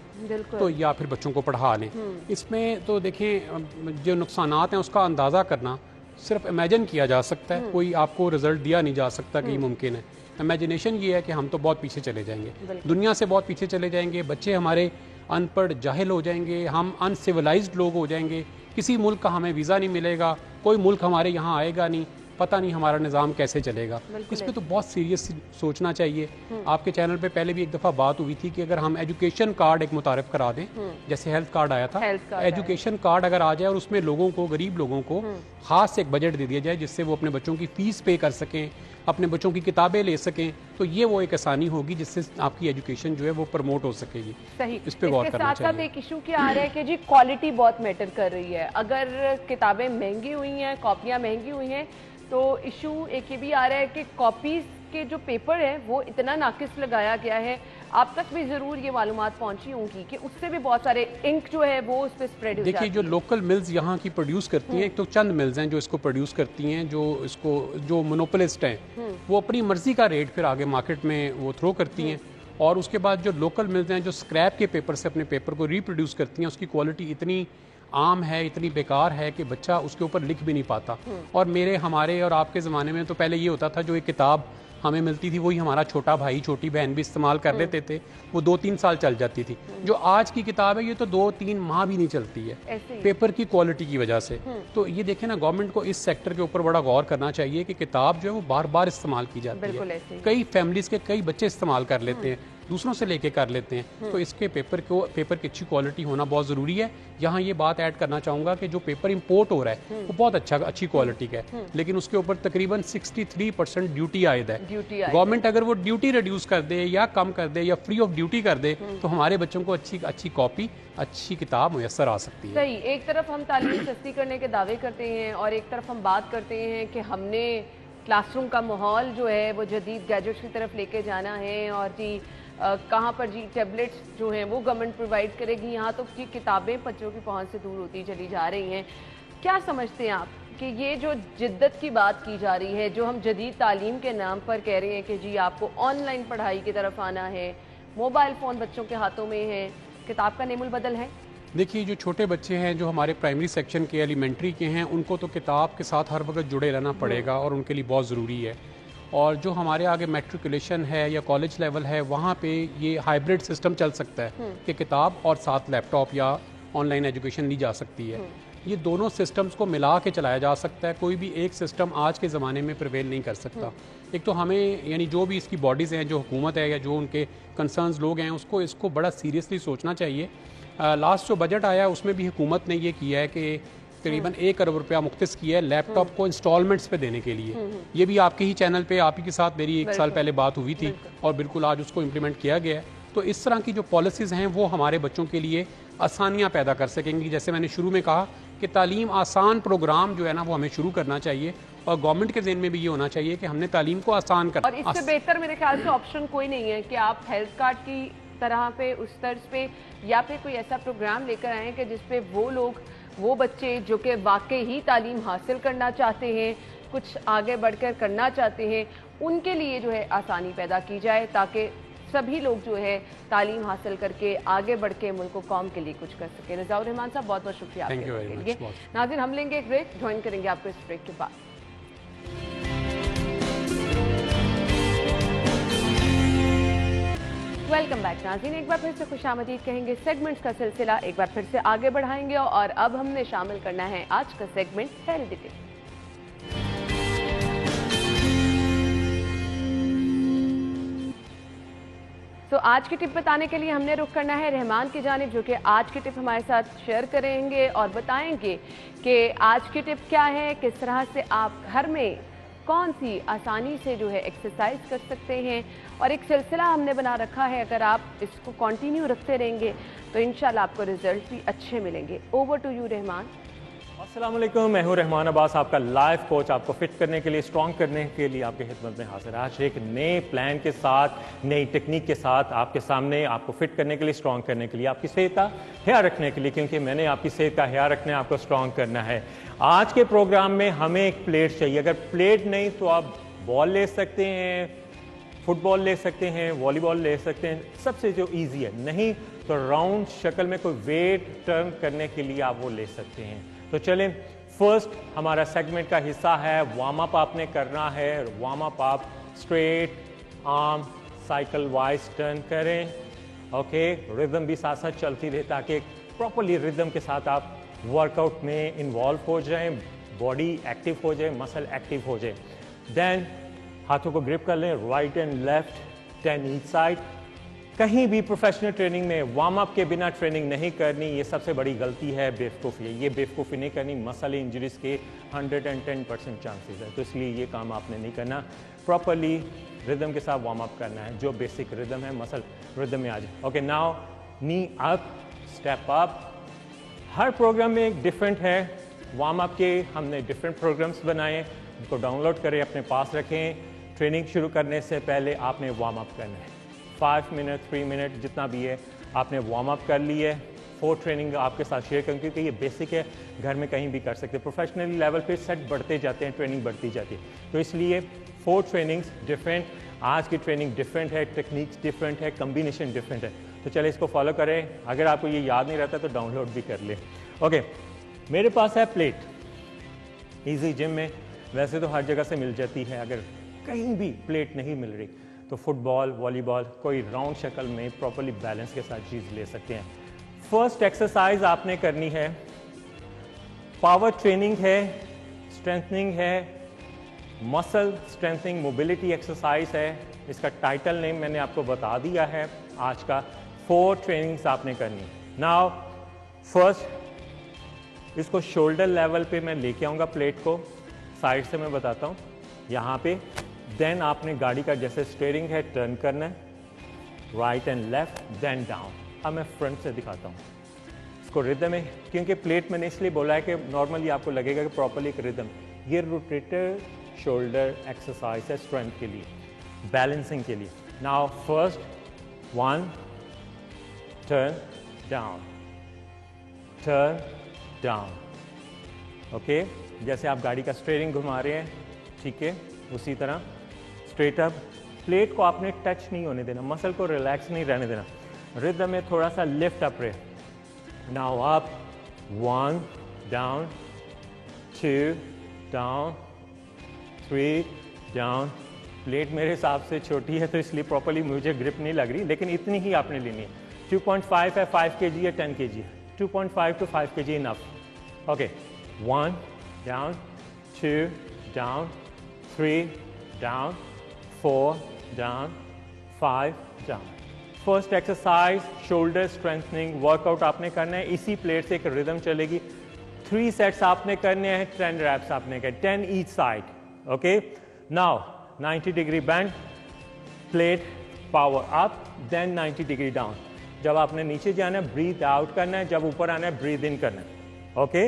तो या फिर बच्चों को पढ़ा लें। इसमें तो देखें, जो नुकसानात हैं उसका अंदाज़ा करना सिर्फ इमेजिन किया जा सकता है, कोई आपको रिजल्ट दिया नहीं जा सकता कि मुमकिन है। इमेजिनेशन ये है कि हम तो बहुत पीछे चले जाएंगे, दुनिया से बहुत पीछे चले जाएंगे, बच्चे हमारे अनपढ़ जाहिल हो जाएंगे, हम अनसिविलाइज्ड लोग हो जाएंगे, किसी मुल्क का हमें वीज़ा नहीं मिलेगा, कोई मुल्क हमारे यहाँ आएगा नहीं, पता नहीं हमारा निज़ाम कैसे चलेगा। इस पर तो बहुत सीरियस सोचना चाहिए। आपके चैनल पे पहले भी एक दफ़ा बात हुई थी कि अगर हम एजुकेशन कार्ड एक मुतारिफ करा दें, जैसे हेल्थ कार्ड आया था, एजुकेशन कार्ड अगर आ जाए और उसमें लोगों को, गरीब लोगों को खास एक बजट दे दिया जाए जिससे वो अपने बच्चों की फ़ीस पे कर सकें, अपने बच्चों की किताबें ले सकें, तो ये वो एक आसानी होगी जिससे आपकी एजुकेशन जो है वो प्रमोट हो सकेगी। सही। इस पे गौर करना चाहिए। साथ एक इशू क्या आ रहा है कि जी क्वालिटी बहुत मैटर कर रही है। अगर किताबें महंगी हुई हैं, कॉपियाँ महंगी हुई हैं, तो इशू एक ये भी आ रहा है कि कॉपीज़ के जो पेपर है वो इतना नाकिस लगाया गया है। आप तक भी ज़रूर ये मालूमात पहुंची होंगी कि उससे भी बहुत सारे इंक जो है वो उस पर स्प्रेड हो जाती है। देखिए, जो लोकल मिल्स यहाँ की प्रोड्यूस करती हैं, एक तो चंद मिल्स हैं जो इसको प्रोड्यूस करती हैं, जो मोनोपोलिस्ट हैं वो अपनी मर्जी का रेट फिर आगे मार्केट में वो थ्रो करती हैं। और उसके बाद जो लोकल मिल्स हैं जो स्क्रैप के पेपर से अपने पेपर को रिप्रोड्यूस करती हैं, उसकी क्वालिटी इतनी आम है, इतनी बेकार है कि बच्चा उसके ऊपर लिख भी नहीं पाता। और हमारे और आपके ज़माने में तो पहले ये होता था, जो एक किताब हमें मिलती थी वही हमारा छोटा भाई, छोटी बहन भी इस्तेमाल कर लेते थे, वो 2-3 साल चल जाती थी। जो आज की किताब है ये तो 2-3 माह भी नहीं चलती है पेपर की क्वालिटी की वजह से। तो ये देखें ना, गवर्नमेंट को इस सेक्टर के ऊपर बड़ा गौर करना चाहिए कि किताब जो है वो बार बार इस्तेमाल की जाती है। कई फैमिलीज के कई बच्चे इस्तेमाल कर लेते हैं, दूसरों से लेके कर लेते हैं, तो इसके पेपर की अच्छी क्वालिटी होना बहुत ज़रूरी है। यहाँ ये बात ऐड करना चाहूँगा कि जो पेपर इंपोर्ट हो रहा है वो बहुत अच्छी क्वालिटी का है, लेकिन उसके ऊपर तकरीबन 63% ड्यूटी आयद है। गवर्नमेंट अगर वो ड्यूटी रिड्यूस कर दे या कम कर दे या फ्री ऑफ ड्यूटी कर दे तो हमारे बच्चों को अच्छी कॉपी, अच्छी किताब मुयस्सर आ सकती है। सही। एक तरफ हम तालीम सस्ती करने के दावे करते हैं और एक तरफ हम बात करते हैं कि हमने क्लासरूम का माहौल जो है वो जदीद गैजेट्स की तरफ लेके जाना है, और जी कहाँ पर जी टैबलेट्स जो हैं वो गवर्नमेंट प्रोवाइड करेगी, यहाँ तो जी किताबें बच्चों की पहुँच से दूर होती चली जा रही हैं। क्या समझते हैं आप कि ये जो जिद्दत की बात की जा रही है, जो हम जदीद तालीम के नाम पर कह रहे हैं कि जी आपको ऑनलाइन पढ़ाई की तरफ आना है, मोबाइल फ़ोन बच्चों के हाथों में है, किताब का नेमुल बदल है? देखिए, जो छोटे बच्चे हैं जो हमारे प्राइमरी सेक्शन के, एलिमेंट्री के हैं, उनको तो किताब के साथ हर वक्त जुड़े रहना पड़ेगा और उनके लिए बहुत ज़रूरी है। और जो हमारे आगे मैट्रिकुलेशन है या कॉलेज लेवल है, वहाँ पे ये हाइब्रिड सिस्टम चल सकता है कि किताब और साथ लैपटॉप या ऑनलाइन एजुकेशन ली जा सकती है। ये दोनों सिस्टम्स को मिला के चलाया जा सकता है। कोई भी एक सिस्टम आज के ज़माने में प्रिवेल नहीं कर सकता। एक तो हमें यानी जो भी इसकी बॉडीज़ हैं, जो हुकूमत है या जो उनके कंसर्न्स लोग हैं, उसको इसको बड़ा सीरियसली सोचना चाहिए। लास्ट जो बजट आया उसमें भी हुकूमत ने ये किया है कि तकरीबन 1 करोड़ रुपया मुख्तस किया है लैपटॉप को इंस्टॉलमेंट्स पे देने के लिए। ये भी आपके ही चैनल पे आप ही के साथ मेरी 1 साल पहले बात हुई थी और बिल्कुल आज उसको इम्प्लीमेंट किया गया है। तो इस तरह की जो पॉलिसीज़ हैं वो हमारे बच्चों के लिए आसानियाँ पैदा कर सकेंगी। जैसे मैंने शुरू में कहा कि तालीम आसान प्रोग्राम जो है ना वो हमें शुरू करना चाहिए और गवर्नमेंट के ज़हन में भी ये होना चाहिए कि हमने तालीम को आसान करना। और इससे बेहतर मेरे ख्याल से ऑप्शन कोई नहीं है कि आप हेल्थ कार्ड की तरह पे उस तर्ज पे या फिर कोई ऐसा प्रोग्राम लेकर आए कि जिसपे वो लोग, वो बच्चे जो कि वाकई ही तालीम हासिल करना चाहते हैं, कुछ आगे बढ़कर करना चाहते हैं, उनके लिए जो है आसानी पैदा की जाए ताकि सभी लोग जो है तालीम हासिल करके आगे बढ़ के मुल्क कौम के लिए कुछ कर सके। रज़ाउर रहमान साहब बहुत बहुत शुक्रिया आपके लिए। नाज़रीन हम लेंगे एक ब्रेक, ज्वाइन करेंगे आपको इस ब्रेक के बाद। वेलकम बैक नाज़रीन, एक बार फिर से खुशामदीद कहेंगे। सेगमेंट्स का सिलसिला एक बार फिर से आगे बढ़ाएंगे और अब हमने शामिल करना है आज का सेगमेंट हेल्थ टिप। तो आज की टिप बताने के लिए हमने रुख करना है रहमान की जानिब, जो कि आज की टिप हमारे साथ शेयर करेंगे और बताएंगे कि आज की टिप क्या है, किस तरह से आप घर में कौन सी आसानी से जो है एक्सरसाइज कर सकते हैं। और एक सिलसिला हमने बना रखा है, अगर आप इसको कंटिन्यू रखते रहेंगे तो इंशाल्लाह आपको रिजल्ट भी अच्छे मिलेंगे। Over to you Rahman. अस्सलाम वालेकुम, मैं हूं रहमान अब्बास, आपका लाइफ कोच। आपको फिट करने के लिए, स्ट्रॉन्ग करने के लिए आपके खिदमत में हाजिर। आज एक नए प्लान के साथ, नई टेक्निक के साथ आपके सामने, आपको फिट करने के लिए, स्ट्रॉन्ग करने के लिए, आपकी सेहत का ख्याल रखने के लिए, क्योंकि मैंने आपकी सेहत का ख्याल रखना है, आपको स्ट्रॉन्ग करना है। आज के प्रोग्राम में हमें एक प्लेट चाहिए। अगर प्लेट नहीं तो आप बॉल ले सकते हैं, फुटबॉल ले सकते हैं, वॉलीबॉल ले सकते हैं, सबसे जो ईजी है। नहीं तो राउंड शक्ल में कोई वेट टर्न करने के लिए आप वो ले सकते हैं। तो चलें, फर्स्ट हमारा सेगमेंट का हिस्सा है वार्म अप आपने करना है। वार्म अप आप straight arm cycle wise turn करें। ओके, रिदम भी साथ साथ चलती रहे ताकि प्रॉपरली रिदम के साथ आप वर्कआउट में इन्वॉल्व हो जाएं, बॉडी एक्टिव हो जाए, मसल एक्टिव हो जाए। देन हाथों को ग्रिप कर लें, right and left, 10 each side. कहीं भी प्रोफेशनल ट्रेनिंग में वार्म अप के बिना ट्रेनिंग नहीं करनी, ये सबसे बड़ी गलती है, बेवकूफ़ी है। ये बेवकूफ़ी नहीं करनी, मसल इंजरीज के 110% चांसेस है। तो इसलिए ये काम आपने नहीं करना, प्रॉपरली रिदम के साथ वार्म अप करना है। जो बेसिक रिदम है, मसल रिदम में आ जाए। ओके, नाउ नी अप, स्टेप अप। हर प्रोग्राम में एक डिफरेंट है। वार्म अप के हमने डिफरेंट प्रोग्राम्स बनाए, उनको डाउनलोड करें, अपने पास रखें। ट्रेनिंग शुरू करने से पहले आपने वार्म अप करना है। 5 मिनट 3 मिनट जितना भी है आपने वार्म अप कर ली है। 4 ट्रेनिंग आपके साथ शेयर करूँ क्योंकि ये बेसिक है, घर में कहीं भी कर सकते हैं। प्रोफेशनल लेवल पे सेट बढ़ते जाते हैं, ट्रेनिंग बढ़ती जाती है। तो इसलिए 4 ट्रेनिंग्स डिफरेंट, आज की ट्रेनिंग डिफरेंट है, टेक्निक्स डिफरेंट है, कम्बिनेशन डिफरेंट है। तो चले इसको फॉलो करें। अगर आपको ये याद नहीं रहता तो डाउनलोड भी कर लें। ओके, मेरे पास है प्लेट। ईजी जिम में वैसे तो हर जगह से मिल जाती है, अगर कहीं भी प्लेट नहीं मिल रही तो फुटबॉल, वॉलीबॉल, कोई राउंड शक्ल में प्रॉपरली बैलेंस के साथ चीज़ ले सकते हैं। फर्स्ट एक्सरसाइज आपने करनी है, पावर ट्रेनिंग है, स्ट्रेंथनिंग है, मसल स्ट्रेंथनिंग मोबिलिटी एक्सरसाइज है। इसका टाइटल नेम मैंने आपको बता दिया है आज का। 4 ट्रेनिंग्स आपने करनी। नाउ फर्स्ट इसको शोल्डर लेवल पे मैं लेके आऊँगा, प्लेट को साइड से मैं बताता हूँ यहाँ पे। देन आपने गाड़ी का जैसे स्टीयरिंग है टर्न करना है, right and left, then down. अब मैं फ्रंट से दिखाता हूँ इसको रिदम है, क्योंकि प्लेट मैंने इसलिए बोला है कि नॉर्मली आपको लगेगा कि प्रॉपरली एक रिदम। ये रोटेटर शोल्डर एक्सरसाइज है स्ट्रेंथ के लिए, बैलेंसिंग के लिए। Now first 1 turn down, turn down. Okay, जैसे आप गाड़ी का स्टीयरिंग घुमा रहे हैं, ठीक है, उसी तरह स्ट्रेट अप। प्लेट को आपने टच नहीं होने देना, मसल को रिलैक्स नहीं रहने देना, रिदम में थोड़ा सा लिफ्ट अप रहे। Now up, 1 down, 2 down, 3 down. Plate मेरे हिसाब से छोटी है तो इसलिए प्रॉपरली मुझे ग्रिप नहीं लग रही, लेकिन इतनी ही आपने लेनी है। 2.5 है, 5 kg है, 10 kg है। 2.5 to 5 kg enough. Okay, 1 down, 2 down, 3 down, 4 down, 5 down. First exercise shoulder strengthening workout आपने करना है, इसी प्लेट से एक रिदम चलेगी। 3 सेट्स आपने करने हैं, 10 रैप्स आपने करने, 10 each side. Okay, now 90 degree bend, plate power up, then 90 degree down. जब आपने नीचे जाना है ब्रीथ आउट करना है, जब ऊपर आना है ब्रीथ इन करना है। ओके,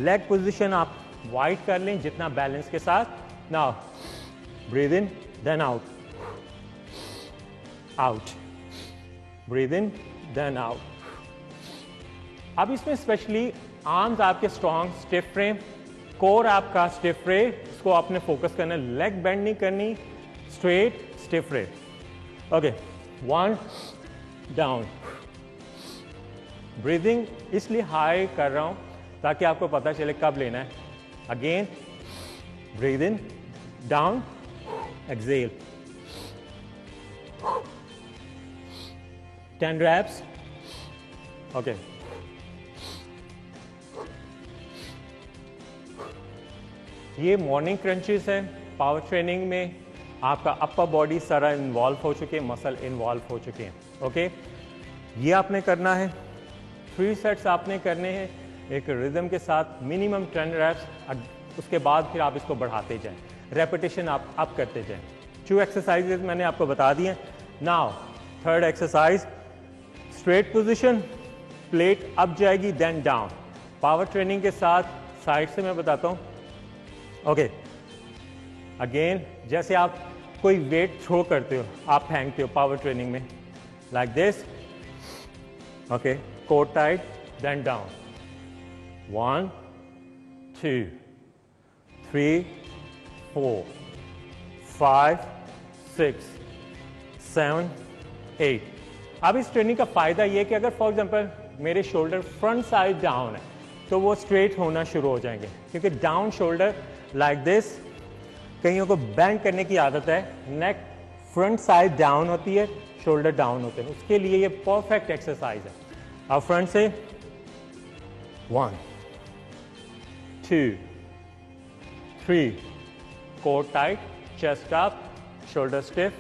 लेग पोजिशन आप वाइड कर लें जितना बैलेंस के साथ। Now breathe in then out, out, breathe in then out. अब इसमें स्पेशली आर्म्स आपके स्ट्रॉन्ग, स्टिफ रहे, कोर आपका स्टिफ रहे, इसको आपने फोकस करना है, लेग बेंड नहीं करनी, स्ट्रेट स्टिफ रहे। ओके, 1 डाउन, ब्रीदिंग इसलिए हाई कर रहा हूं ताकि आपको पता चले कब लेना है। अगेन ब्रीथ इन, डाउन, एक्सेल, 10 reps. Okay. ये मॉर्निंग क्रंचेस है। पावर ट्रेनिंग में आपका अपर बॉडी सारा इन्वॉल्व हो चुके हैं, मसल इन्वॉल्व हो चुके हैं। ओके, ये आपने करना है, 3 सेट्स आपने करने हैं एक रिदम के साथ, मिनिमम 10 reps। उसके बाद फिर आप इसको बढ़ाते जाएं, रेपिटेशन आप अप करते जाएं। 2 एक्सरसाइजेस मैंने आपको बता दिए। Now third exercise, straight position, plate up जाएगी देन डाउन। पावर ट्रेनिंग के साथ साइड से मैं बताता हूं। ओके, अगेन जैसे आप कोई वेट थ्रो करते हो, आप फेंकते हो पावर ट्रेनिंग में, like this. Okay, core tight then down, 1 2 3 4 5 6 7 8। अब इस ट्रेनिंग का फायदा ये है कि अगर फॉर एग्जांपल मेरे शोल्डर फ्रंट साइड डाउन है तो वो स्ट्रेट होना शुरू हो जाएंगे, क्योंकि डाउन शोल्डर लाइक दिस, कईयों को बेंड करने की आदत है, नेक फ्रंट साइड डाउन होती है, शोल्डर डाउन होते हैं, उसके लिए ये परफेक्ट एक्सरसाइज है। अब फ्रंट से 1 2 3, core tight, chest up, shoulder stiff,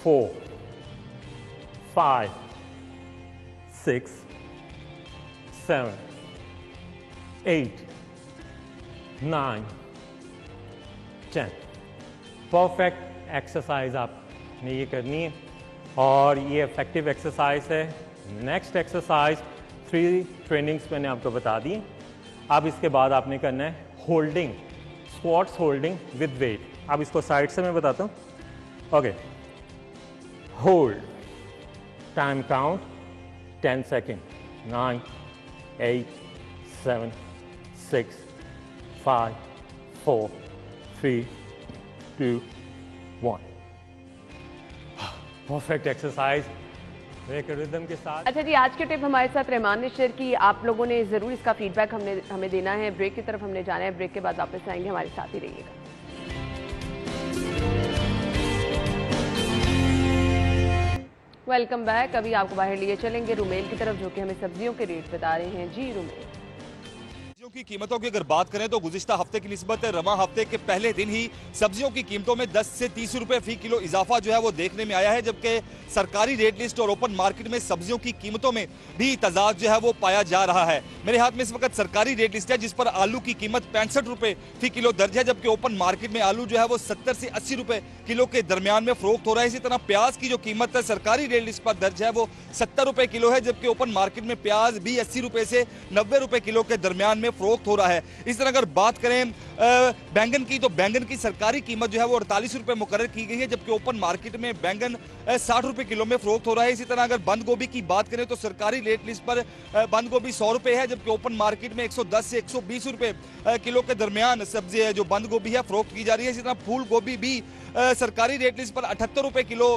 4 5 6 7 8 9 10। Perfect exercise आपने ये करनी है और ये इफेक्टिव एक्सरसाइज है। नेक्स्ट एक्सरसाइज 3 ट्रेनिंग्स मैंने आपको बता दी। अब इसके बाद आपने करना है holding, squats holding with weight. अब इसको साइड से मैं बताता हूँ। Okay, hold, time count 10 second, 9 8 7 6 5 4 3 2 1। Perfect exercise एक रिदम के साथ। अच्छा जी, आज के टिप हमारे साथ रहमान ने शेयर की, आप लोगों ने जरूर इसका फीडबैक हमें देना है। ब्रेक की तरफ हमने जाना है, ब्रेक के बाद वापस आएंगे, हमारे साथ ही रहिएगा। Welcome back. अभी आपको बाहर लिए चलेंगे रुमेल की तरफ, जो कि हमें सब्जियों के रेट बता रहे हैं। जी रुमेल, सब्जियों की कीमतों की अगर बात करें तो गुज़िश्ता हफ्ते की निस्बत रवां हफ्ते के पहले दिन ही सब्जियों की कीमतों में 10 से 30 रुपए फी किलो इजाफा जो है वो देखने में आया है, जबकि सरकारी रेट लिस्ट और ओपन मार्केट में सब्जियों की कीमतों में भी तजाद जो है वो पाया जा रहा है। मेरे हाथ में इस वक्त सरकारी रेट लिस्ट है, जिस पर आलू की कीमत 65 रुपए फी किलो दर्ज है, जबकि ओपन मार्केट में आलू जो है वो 70 से 80 रुपए किलो के दरमियान में फरोख्त हो रहा है। इसी तरह प्याज की जो कीमत है सरकारी रेट लिस्ट पर दर्ज है वो 70 रुपए किलो है, जबकि ओपन मार्केट में प्याज भी 80 रुपए से 90 रुपए किलो के दरमियान में फरोख्त हो रहा है। इस तरह अगर बात करें बैंगन की, तो बैंगन की सरकारी कीमत जो है वो 48 रुपए मुकर्रर की गई है, जबकि ओपन मार्केट में बैंगन 60 रुपए किलो में फरोख्त हो रहा है। इसी तरह अगर बंद गोभी की बात करें तो सरकारी रेट लिस्ट पर बंद गोभी 100 रुपए है, जबकि ओपन मार्केट में 110 से 120 रुपए किलो के दरमियान सब्जी है जो बंद गोभी है फरोख्त की जा रही है। इसी तरह फूल गोभी भी सरकारी रेट लिस्ट पर 78 रुपए किलो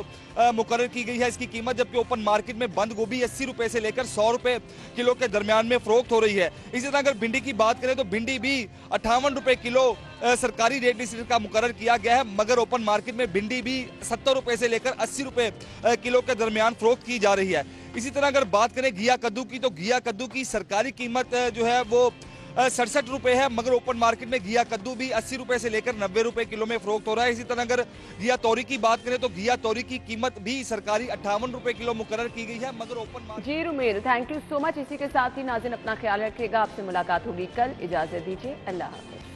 मुकर्रर की गई है इसकी कीमत, जबकि ओपन मार्केट में बंद गोभी 80 रुपए से लेकर 100 रुपए किलो के दरमियान में फरोख्त हो रही है। इसी तरह अगर भिंडी की बात करें तो भिंडी भी 58 रुपए किलो सरकारी रेट लिस्ट का मुकर्रर किया गया है, मगर ओपन मार्केट में भिंडी भी 70 रुपए से लेकर 80 रुपए किलो के दरमियान फरोख्त की जा रही है। इसी तरह अगर बात करें घिया कद्दू की, तो घिया कद्दू की सरकारी कीमत जो है वो 67 रुपए है, मगर ओपन मार्केट में घिया कद्दू भी 80 रुपए से लेकर 90 रुपए किलो में फरोख्त हो रहा है। इसी तरह अगर घिया तोरी की बात करें तो घिया तोरी की कीमत भी सरकारी 58 रुपए किलो मुकर्रर की गई है, मगर ओपन मार्केट। जी Rumel, thank you so much. इसी के साथ ही नाज़रीन अपना ख्याल रखिएगा, आपसे मुलाकात होगी कल। इजाजत दीजिए, अल्लाह हाफ़िज़।